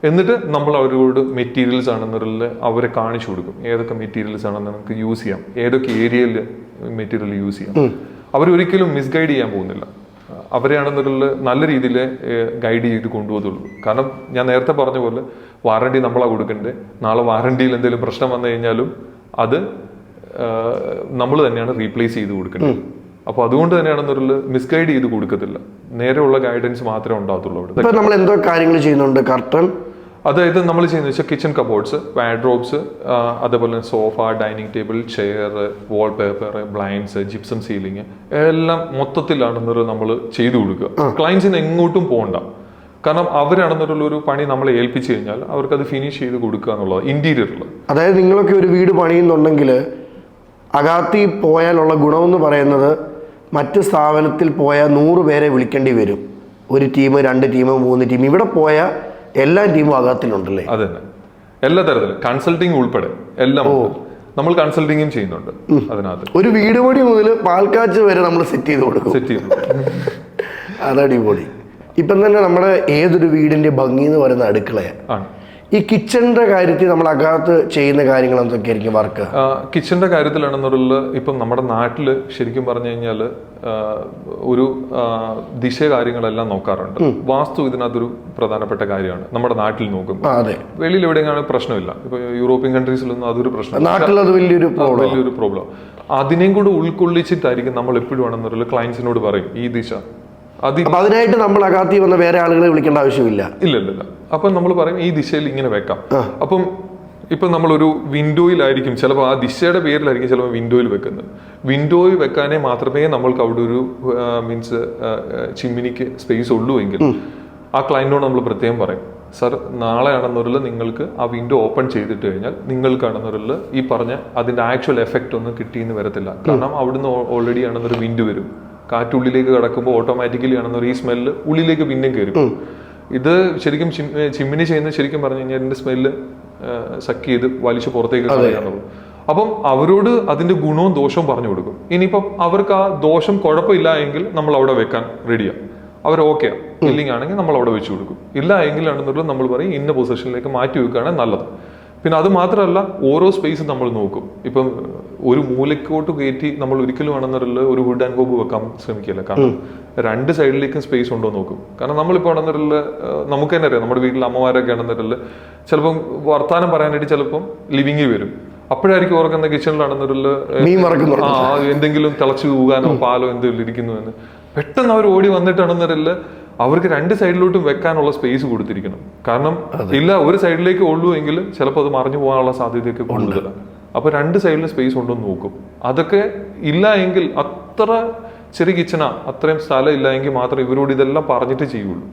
എന്നിട്ട് നമ്മൾ അവരോട് മെറ്റീരിയൽസ് ആണെന്നുള്ള അവരെ കാണിച്ചു കൊടുക്കും. ഏതൊക്കെ മെറ്റീരിയൽസ് ആണെന്ന് നമുക്ക് യൂസ് ചെയ്യാം, ഏതൊക്കെ ഏരിയയിൽ മെറ്റീരിയൽ യൂസ് ചെയ്യാം. അവരൊരിക്കലും മിസ്ഗൈഡ് ചെയ്യാൻ പോകുന്നില്ല. അവരെയാണെന്നുള്ള നല്ല രീതിയിൽ ഗൈഡ് ചെയ്ത് കൊണ്ടുപോകുള്ളൂ. കാരണം ഞാൻ നേരത്തെ പറഞ്ഞ പോലെ വാറണ്ടി നമ്മളാണ് കൊടുക്കേണ്ടത്. നാളെ വാറണ്ടിയിൽ എന്തെങ്കിലും പ്രശ്നം വന്നു കഴിഞ്ഞാലും അത് നമ്മൾ തന്നെയാണ് റീപ്ലേസ് ചെയ്ത് കൊടുക്കേണ്ടത്. അപ്പൊ അതുകൊണ്ട് തന്നെയാണെന്നുള്ള മിസ്ഗൈഡ് ചെയ്ത് കൊടുക്കത്തില്ല, നേരെയുള്ള ഗൈഡൻസ് മാത്രമേ ഉണ്ടാകത്തുള്ളൂ അവിടെ. നമ്മൾ എന്തോ കാര്യങ്ങൾ ചെയ്യുന്നുണ്ട്. കർട്ടൻ, അതായത് നമ്മൾ ചെയ്യുന്നത് വെച്ചാൽ കിച്ചൺ കബോർഡ്സ്, വാഡ്രോബ്സ്, അതേപോലെ സോഫ, ഡൈനിങ് ടേബിൾ, ചെയർ, വാൾ പേപ്പർ, ബ്ലൈൻഡ്സ്, ജിപ്സം സീലിംഗ് എല്ലാം മൊത്തത്തിലാണെന്നൊരു നമ്മൾ ചെയ്തു കൊടുക്കുക. ക്ലയൻസിന് എങ്ങോട്ടും പോകണ്ട. കാരണം അവരാണെന്നുള്ള ഒരു പണി നമ്മളെ ഏൽപ്പിച്ചു കഴിഞ്ഞാൽ അവർക്ക് അത് ഫിനിഷ് ചെയ്ത് കൊടുക്കുക എന്നുള്ളത് ഇന്റീരിയറിൽ. അതായത് നിങ്ങളൊക്കെ ഒരു വീട് പണിയുന്നുണ്ടെങ്കിൽ അഗാത്തി പോയാലുള്ള ഗുണമെന്ന് പറയുന്നത് മറ്റ് സ്ഥാപനത്തിൽ പോയാൽ 100 പേരെ വിളിക്കേണ്ടി വരും. ഒരു ടീം, 2 ടീം, 3 ടീം. ഇവിടെ പോയാൽ എല്ലാ ടീമും അഗാത്തിലുണ്ടല്ലേ? അതെ, എല്ലാ തരത്തിലും കൺസൾട്ടിങ് ഉൾപ്പെടെ എല്ലാം നമ്മൾ കൺസൾട്ടിങ്ങും ചെയ്യുന്നുണ്ട് അതിനകത്ത്. ഒരു വീട് പണി മുതൽ പാൽക്കാച്ച് വരെ നമ്മൾ സെറ്റ് ചെയ്ത് കൊടുക്കും. അതടിപൊളി. ഇപ്പം തന്നെ നമ്മുടെ ഏതൊരു വീടിന്റെ ഭംഗി എന്ന് പറയുന്ന അടുക്കളയാണ്. ഈ കിച്ചണിന്റെ കാര്യത്തിൽ നമ്മൾ അകത്ത് ചെയ്യുന്ന കാര്യങ്ങൾ എന്തൊക്കെയായിരിക്കും വർക്ക്? കിച്ചണിന്റെ കാര്യത്തിലാണെന്നുള്ള ഇപ്പം നമ്മുടെ നാട്ടില് ശരിക്കും പറഞ്ഞു കഴിഞ്ഞാൽ ഒരു ദിശ കാര്യങ്ങളെല്ലാം നോക്കാറുണ്ട്. വാസ്തു ഇതിനകത്തൊരു പ്രധാനപ്പെട്ട കാര്യമാണ്. നമ്മുടെ നാട്ടിൽ നോക്കുമ്പോൾ വെളിയിൽ എവിടെയാണ് പ്രശ്നമില്ല. ഇപ്പൊ യൂറോപ്യൻ കൺട്രീസിലൊന്നും അതൊരു പ്രശ്നം, നാട്ടിൽ അത് വലിയൊരു പ്രോബ്ലം. അതിനെയും കൂടെ ഉൾക്കൊള്ളിച്ചിട്ടായിരിക്കും നമ്മൾ എപ്പോഴും ആണെന്നുള്ള ക്ലയൻസിനോട് പറയും ഈ ദിശ. അതിനായിട്ട് നമ്മൾ അഗാത്തി വന്ന വേറെ ആളുകളെ വിളിക്കേണ്ട ആവശ്യമില്ല. ഇല്ല. അപ്പം നമ്മൾ പറയും ഈ ദിശയിൽ ഇങ്ങനെ വെക്കാം. അപ്പം ഇപ്പം നമ്മളൊരു വിൻഡോയിലായിരിക്കും ചിലപ്പോൾ ആ ദിശയുടെ പേരിലായിരിക്കും ചിലപ്പോൾ വിൻഡോയിൽ വെക്കുന്നത്. വിൻഡോയിൽ വെക്കാനേ മാത്രമേ നമ്മൾക്ക് അവിടെ ഒരു മീൻസ് ചിമ്മിനിക്ക് സ്പേസ് ഉള്ളൂ എങ്കിൽ ആ ക്ലയന്റിനോട് നമ്മൾ പ്രത്യേകം പറയും, സർ നാളെ ആണെന്നൊരു നിങ്ങൾക്ക് ആ വിൻഡോ ഓപ്പൺ ചെയ്തിട്ട് കഴിഞ്ഞാൽ നിങ്ങൾക്കാണെന്നൊരു ഈ പറഞ്ഞ അതിന്റെ ആക്ച്വൽ എഫക്റ്റ് ഒന്നും കിട്ടിയെന്ന് വരത്തില്ല. കാരണം അവിടുന്ന് ഓൾറെഡി ആണെന്നൊരു വിൻഡ് വരും. കാറ്റുള്ളിലേക്ക് കിടക്കുമ്പോൾ ഓട്ടോമാറ്റിക്കലി ആണെന്നൊരു ഈ സ്മെല്ല് ഉള്ളിലേക്ക് പിന്നെയും കയറും. ഇത് ശരിക്കും ചിമ്മിനി ചെയ്യുന്നത് ശരിക്കും പറഞ്ഞു കഴിഞ്ഞാൽ ഇതിന്റെ സ്മെല്ല് സക്ക് ചെയ്ത് വലിച്ചു പുറത്തേക്ക് കളയാനുള്ളൂ. അപ്പം അവരോട് അതിന്റെ ഗുണവും ദോഷവും പറഞ്ഞു കൊടുക്കും. ഇനിയിപ്പം അവർക്ക് ആ ദോഷം കുഴപ്പമില്ല എങ്കിൽ നമ്മൾ അവിടെ വെക്കാൻ റെഡിയാണ്. അവർ ഓക്കെ ഇല്ലെങ്കിൽ ആണെങ്കിൽ നമ്മൾ അവിടെ വെച്ച് കൊടുക്കും. ഇല്ല എങ്കിലാണെന്നുള്ളത് നമ്മൾ പറയും ഇന്ന പൊസിഷനിലേക്ക് മാറ്റി വെക്കുകയാണെങ്കിൽ നല്ലത്. പിന്നെ അത് മാത്രമല്ല ഓരോ സ്പേസ് നമ്മൾ നോക്കും. ഇപ്പം ഒരു മൂലക്കോട്ട് കയറ്റി നമ്മൾ ഒരിക്കലും ആണെന്നറില്ല ഒരു വുഡ് ആൻഡ് കോബ് വെക്കാൻ ശ്രമിക്കില്ല. കാരണം 2 സൈഡിലേക്കും സ്പേസ് ഉണ്ടോ നോക്കും. കാരണം നമ്മളിപ്പോൾ ആണെന്നറില്ല നമുക്ക് തന്നെ അറിയാം, നമ്മുടെ വീട്ടിൽ അമ്മമാരൊക്കെ ആണെന്നറില്ല ചിലപ്പം വർത്താനം പറയാനായിട്ട് ചിലപ്പം ലിവിങ്ങിൽ വരും. അപ്പോഴായിരിക്കും ഓർക്കുന്ന കിച്ചണിലാണെന്നറില്ല എന്തെങ്കിലും തിളച്ചു തൂകാനോ പാലോ എന്തെങ്കിലും ഇരിക്കുന്നു എന്ന്. പെട്ടെന്ന് അവർ ഓടി വന്നിട്ടാണെന്നറില്ല അവർക്ക് 2 സൈഡിലോട്ടും വെക്കാനുള്ള സ്പേസ് കൊടുത്തിരിക്കണം. കാരണം ഇല്ല ഒരു സൈഡിലേക്ക് ഉള്ളൂ എങ്കിൽ ചിലപ്പോൾ അത് മറിഞ്ഞു പോകാനുള്ള സാധ്യതയൊക്കെ കൂടുതലാണ്. അപ്പൊ 2 സൈഡിലും സ്പേസ് ഉണ്ടോ എന്ന് നോക്കും. അതൊക്കെ ഇല്ല എങ്കിൽ അത്ര ചെറിയ കിച്ചണാ അത്രയും സ്ഥലം ഇല്ല എങ്കിൽ മാത്രം ഇവരോട് ഇതെല്ലാം പറഞ്ഞിട്ട് ചെയ്യുള്ളൂ.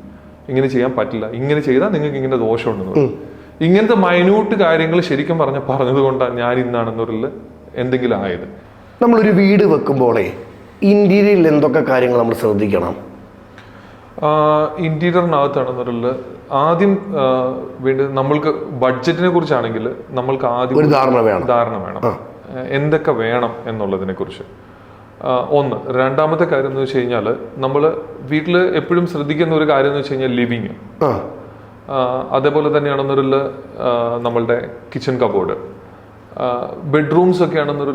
ഇങ്ങനെ ചെയ്യാൻ പറ്റില്ല, ഇങ്ങനെ ചെയ്താൽ നിങ്ങൾക്ക് ഇങ്ങനെ ദോഷമുണ്ടെന്ന്. ഇങ്ങനത്തെ മൈന്യൂട്ട് കാര്യങ്ങൾ ശരിക്കും പറഞ്ഞത് കൊണ്ടാണ് ഞാൻ ഇന്നാണെന്നൊരു എന്തെങ്കിലും ആയത്. നമ്മളൊരു വീട് വെക്കുമ്പോഴേ ഇന്റീരിയറിൽ എന്തൊക്കെ കാര്യങ്ങൾ നമ്മൾ ശ്രദ്ധിക്കണം? ഇന്റീരിയറിനകത്താണെന്നുള്ള ആദ്യം വേണ്ടത് നമ്മൾക്ക് ബഡ്ജറ്റിനെ കുറിച്ചാണെങ്കിൽ നമ്മൾക്ക് ആദ്യം ഒരു ധാരണ വേണം. എന്തൊക്കെ വേണം എന്നുള്ളതിനെ കുറിച്ച്. ഒന്ന്. രണ്ടാമത്തെ കാര്യം എന്ന് വെച്ച് കഴിഞ്ഞാൽ നമ്മൾ വീട്ടിൽ എപ്പോഴും ശ്രദ്ധിക്കുന്ന ഒരു കാര്യം എന്ന് വെച്ച് കഴിഞ്ഞാൽ ലിവിങ്. അതേപോലെ തന്നെയാണെന്നൊരു നമ്മളുടെ കിച്ചൺ കബോർഡ്, ബെഡ്റൂംസ് ഒക്കെ ആണെന്നൊരു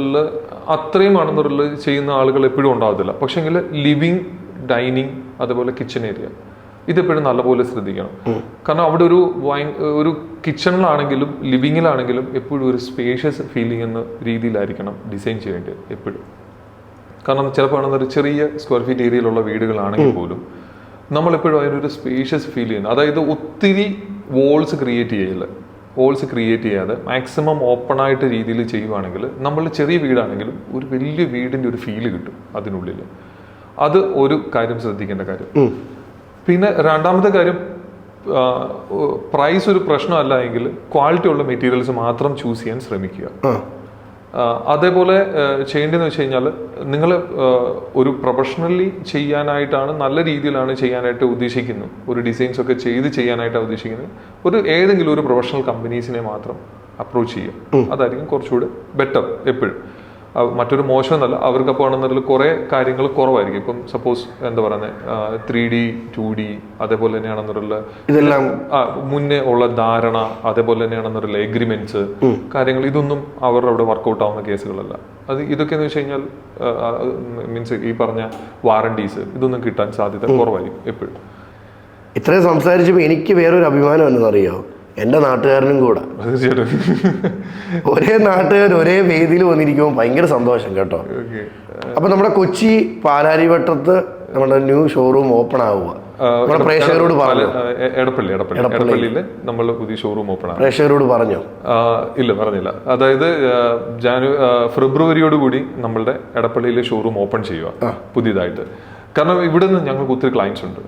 അത്രയും ആണെന്നൊരു ചെയ്യുന്ന ആളുകൾ എപ്പോഴും ഉണ്ടാകത്തില്ല. പക്ഷെങ്കിൽ ലിവിങ്, ഡൈനിങ്, അതേപോലെ കിച്ചൺ ഏരിയ ഇതെപ്പോഴും നല്ലപോലെ ശ്രദ്ധിക്കണം. കാരണം അവിടെ ഒരു കിച്ചണിലാണെങ്കിലും ലിവിങ്ങിലാണെങ്കിലും എപ്പോഴും ഒരു സ്പേഷ്യസ് ഫീൽ ചെയ്യുന്ന രീതിയിലായിരിക്കണം ഡിസൈൻ ചെയ്യേണ്ടത് എപ്പോഴും. കാരണം ചിലപ്പോൾ ആണെന്നൊരു ചെറിയ സ്ക്വയർ ഫീറ്റ് ഏരിയയിലുള്ള വീടുകളാണെങ്കിൽ പോലും നമ്മളെപ്പോഴും അതിനൊരു സ്പേഷ്യസ് ഫീൽ ചെയ്യുന്നത്. അതായത് ഒത്തിരി വോൾസ് ക്രിയേറ്റ് ചെയ്യാതെ മാക്സിമം ഓപ്പൺ ആയിട്ട് രീതിയിൽ ചെയ്യുവാണെങ്കിൽ നമ്മൾ ചെറിയ വീടാണെങ്കിലും ഒരു വലിയ വീടിൻ്റെ ഒരു ഫീല് കിട്ടും അതിനുള്ളിൽ. അത് ഒരു കാര്യം ശ്രദ്ധിക്കേണ്ട കാര്യം. പിന്നെ രണ്ടാമത്തെ കാര്യം, പ്രൈസ് ഒരു പ്രശ്നമല്ല എങ്കിൽ ക്വാളിറ്റി ഉള്ള മെറ്റീരിയൽസ് മാത്രം ചൂസ് ചെയ്യാൻ ശ്രമിക്കുക. അതേപോലെ ചെയ്യേണ്ടതെന്ന് വെച്ച് കഴിഞ്ഞാൽ നിങ്ങൾ ഒരു പ്രൊഫഷണലി ചെയ്യാനായിട്ടാണ്, നല്ല രീതിയിലാണ് ചെയ്യാനായിട്ട് ഉദ്ദേശിക്കുന്നത്, ഒരു ഡിസൈൻസ് ഒക്കെ ചെയ്യാനായിട്ടാണ് ഉദ്ദേശിക്കുന്നത്, ഏതെങ്കിലും ഒരു പ്രൊഫഷണൽ കമ്പനീസിനെ മാത്രം അപ്രോച്ച് ചെയ്യുക. അതായിരിക്കും കുറച്ചുകൂടി ബെറ്റർ എപ്പോഴും. മറ്റൊരു മോശമെന്നല്ല, അവർക്കപ്പോൾ ആണെന്നതിൽ കുറേ കാര്യങ്ങൾ കുറവായിരിക്കും. ഇപ്പം സപ്പോസ് എന്താ പറയുന്നത് 3D 2D അതേപോലെ തന്നെയാണെന്നുള്ള ഇതെല്ലാം മുന്നേ ഉള്ള ധാരണ, അതേപോലെ തന്നെയാണെന്നുള്ള എഗ്രിമെന്റ്സ് കാര്യങ്ങൾ, ഇതൊന്നും അവരുടെ അവിടെ വർക്കൗട്ട് ആവുന്ന കേസുകളല്ല. ഇതൊക്കെ എന്ന് വെച്ച് കഴിഞ്ഞാൽ മീൻസ് ഈ പറഞ്ഞ വാറണ്ടീസ് ഇതൊന്നും കിട്ടാൻ സാധ്യത കുറവായിരിക്കും എപ്പോഴും. ഇത്രയും സംസാരിച്ചപ്പോൾ എനിക്ക് വേറൊരു അഭിമാനം എന്നറിയോ, എൻ്റെ നാട്ടുകാരനും കൂടെ. ഒരേ നാട്ടുകാർ ഒരേ വേദിയിൽ വന്നിരിക്കുമ്പോൾ ഭയങ്കര സന്തോഷം കേട്ടോ. അപ്പൊ നമ്മുടെ കൊച്ചി പാലാരിവട്ടത്ത് നമ്മുടെ ന്യൂ ഷോറൂം ഓപ്പൺ ആവുക. നമ്മുടെ പ്രേക്ഷകരോട് പറഞ്ഞു. എടപ്പള്ളിയില് നമ്മൾ പുതിയ ഷോറൂം ഓപ്പൺ ആണ്. പ്രേക്ഷകരോട് പറഞ്ഞോ? ഇല്ല, പറഞ്ഞില്ല. അതായത് ഫെബ്രുവരിയോട് കൂടി നമ്മളുടെ എടപ്പള്ളിയിലെ ഷോറൂം ഓപ്പൺ ചെയ്യുക പുതിയതായിട്ട്. കാരണം ഇവിടെ നിന്ന് ഞങ്ങൾക്ക് ഒത്തിരി ക്ലയൻസ് ഉണ്ട്.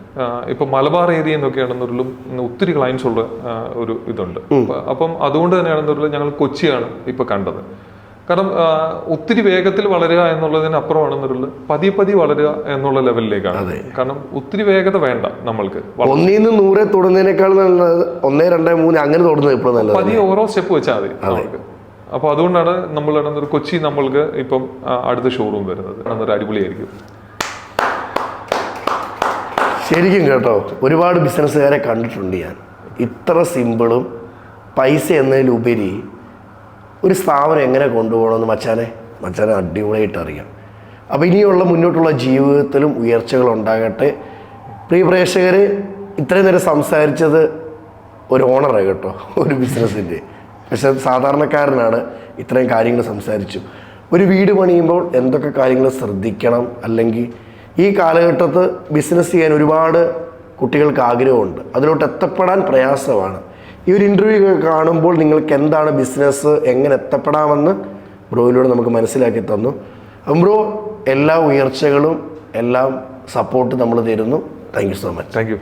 ഇപ്പൊ മലബാർ ഏരിയ എന്നൊക്കെയാണെന്നുള്ളും ഒത്തിരി ക്ലയൻസ് ഉള്ള ഒരു ഇതുണ്ട്. അപ്പം അതുകൊണ്ട് തന്നെയാണെന്നുള്ള ഞങ്ങൾ കൊച്ചിയാണ് ഇപ്പൊ കണ്ടത്. കാരണം ഒത്തിരി വേഗത്തിൽ വളരുക എന്നുള്ളതിനപ്പുറമാണെന്നുള്ള പതിയെ വളരുക എന്നുള്ള ലെവലിലേക്കാണ്. കാരണം ഒത്തിരി വേഗത വേണ്ട നമ്മൾക്ക്. 100 തൊടുന്നതിനേക്കാൾ നല്ലത് 1, 2, 3 അങ്ങനെ തൊടുന്നത് ഇപ്പോൾ നല്ലത്. പതിയെ ഓരോ സ്റ്റെപ്പ് വെച്ചാൽ മതി നമ്മൾക്ക്. അപ്പൊ അതുകൊണ്ടാണ് നമ്മൾ കൊച്ചി നമ്മൾക്ക് ഇപ്പം അടുത്ത ഷോറൂം വരുന്നത്. അതൊരു അടിപൊളിയായിരിക്കും. ശരിക്കും കേട്ടോ, ഒരുപാട് ബിസിനസ്സുകാരെ കണ്ടിട്ടുണ്ട് ഞാൻ. ഇത്ര സിമ്പിളും പൈസ എന്നതിലുപരി ഒരു സ്ഥാപനം എങ്ങനെ കൊണ്ടുപോകണമെന്ന് മച്ചാനെ അടിപൊളിയായിട്ട് അറിയാം. അപ്പോൾ ഇനിയുള്ള മുന്നോട്ടുള്ള ജീവിതത്തിലും ഉയർച്ചകൾ ഉണ്ടാകട്ടെ. പ്രിയ പ്രേക്ഷകർ, ഇത്രയും നേരം സംസാരിച്ചത് ഒരു ഓണറാണ് കേട്ടോ, ഒരു ബിസിനസ്സിൻ്റെ. പക്ഷെ സാധാരണക്കാരനാണ്, ഇത്രയും കാര്യങ്ങൾ സംസാരിച്ചു. ഒരു വീട് പണിയുമ്പോൾ എന്തൊക്കെ കാര്യങ്ങൾ ശ്രദ്ധിക്കണം, അല്ലെങ്കിൽ ഈ കാലഘട്ടത്ത് ബിസിനസ് ചെയ്യാൻ ഒരുപാട് കുട്ടികൾക്ക് ആഗ്രഹമുണ്ട്, അതിലോട്ട് എത്തപ്പെടാൻ പ്രയാസമാണ്. ഈ ഒരു ഇൻ്റർവ്യൂ കാണുമ്പോൾ നിങ്ങൾക്ക് എന്താണ് ബിസിനസ്, എങ്ങനെ എത്തപ്പെടാമെന്ന് ബ്രോയിലൂടെ നമുക്ക് മനസ്സിലാക്കി തന്നു. ബ്രോ, എല്ലാ ഉയർച്ചകളും എല്ലാം സപ്പോർട്ട് നമ്മൾ തരുന്നു. Thank you so much. Thank you.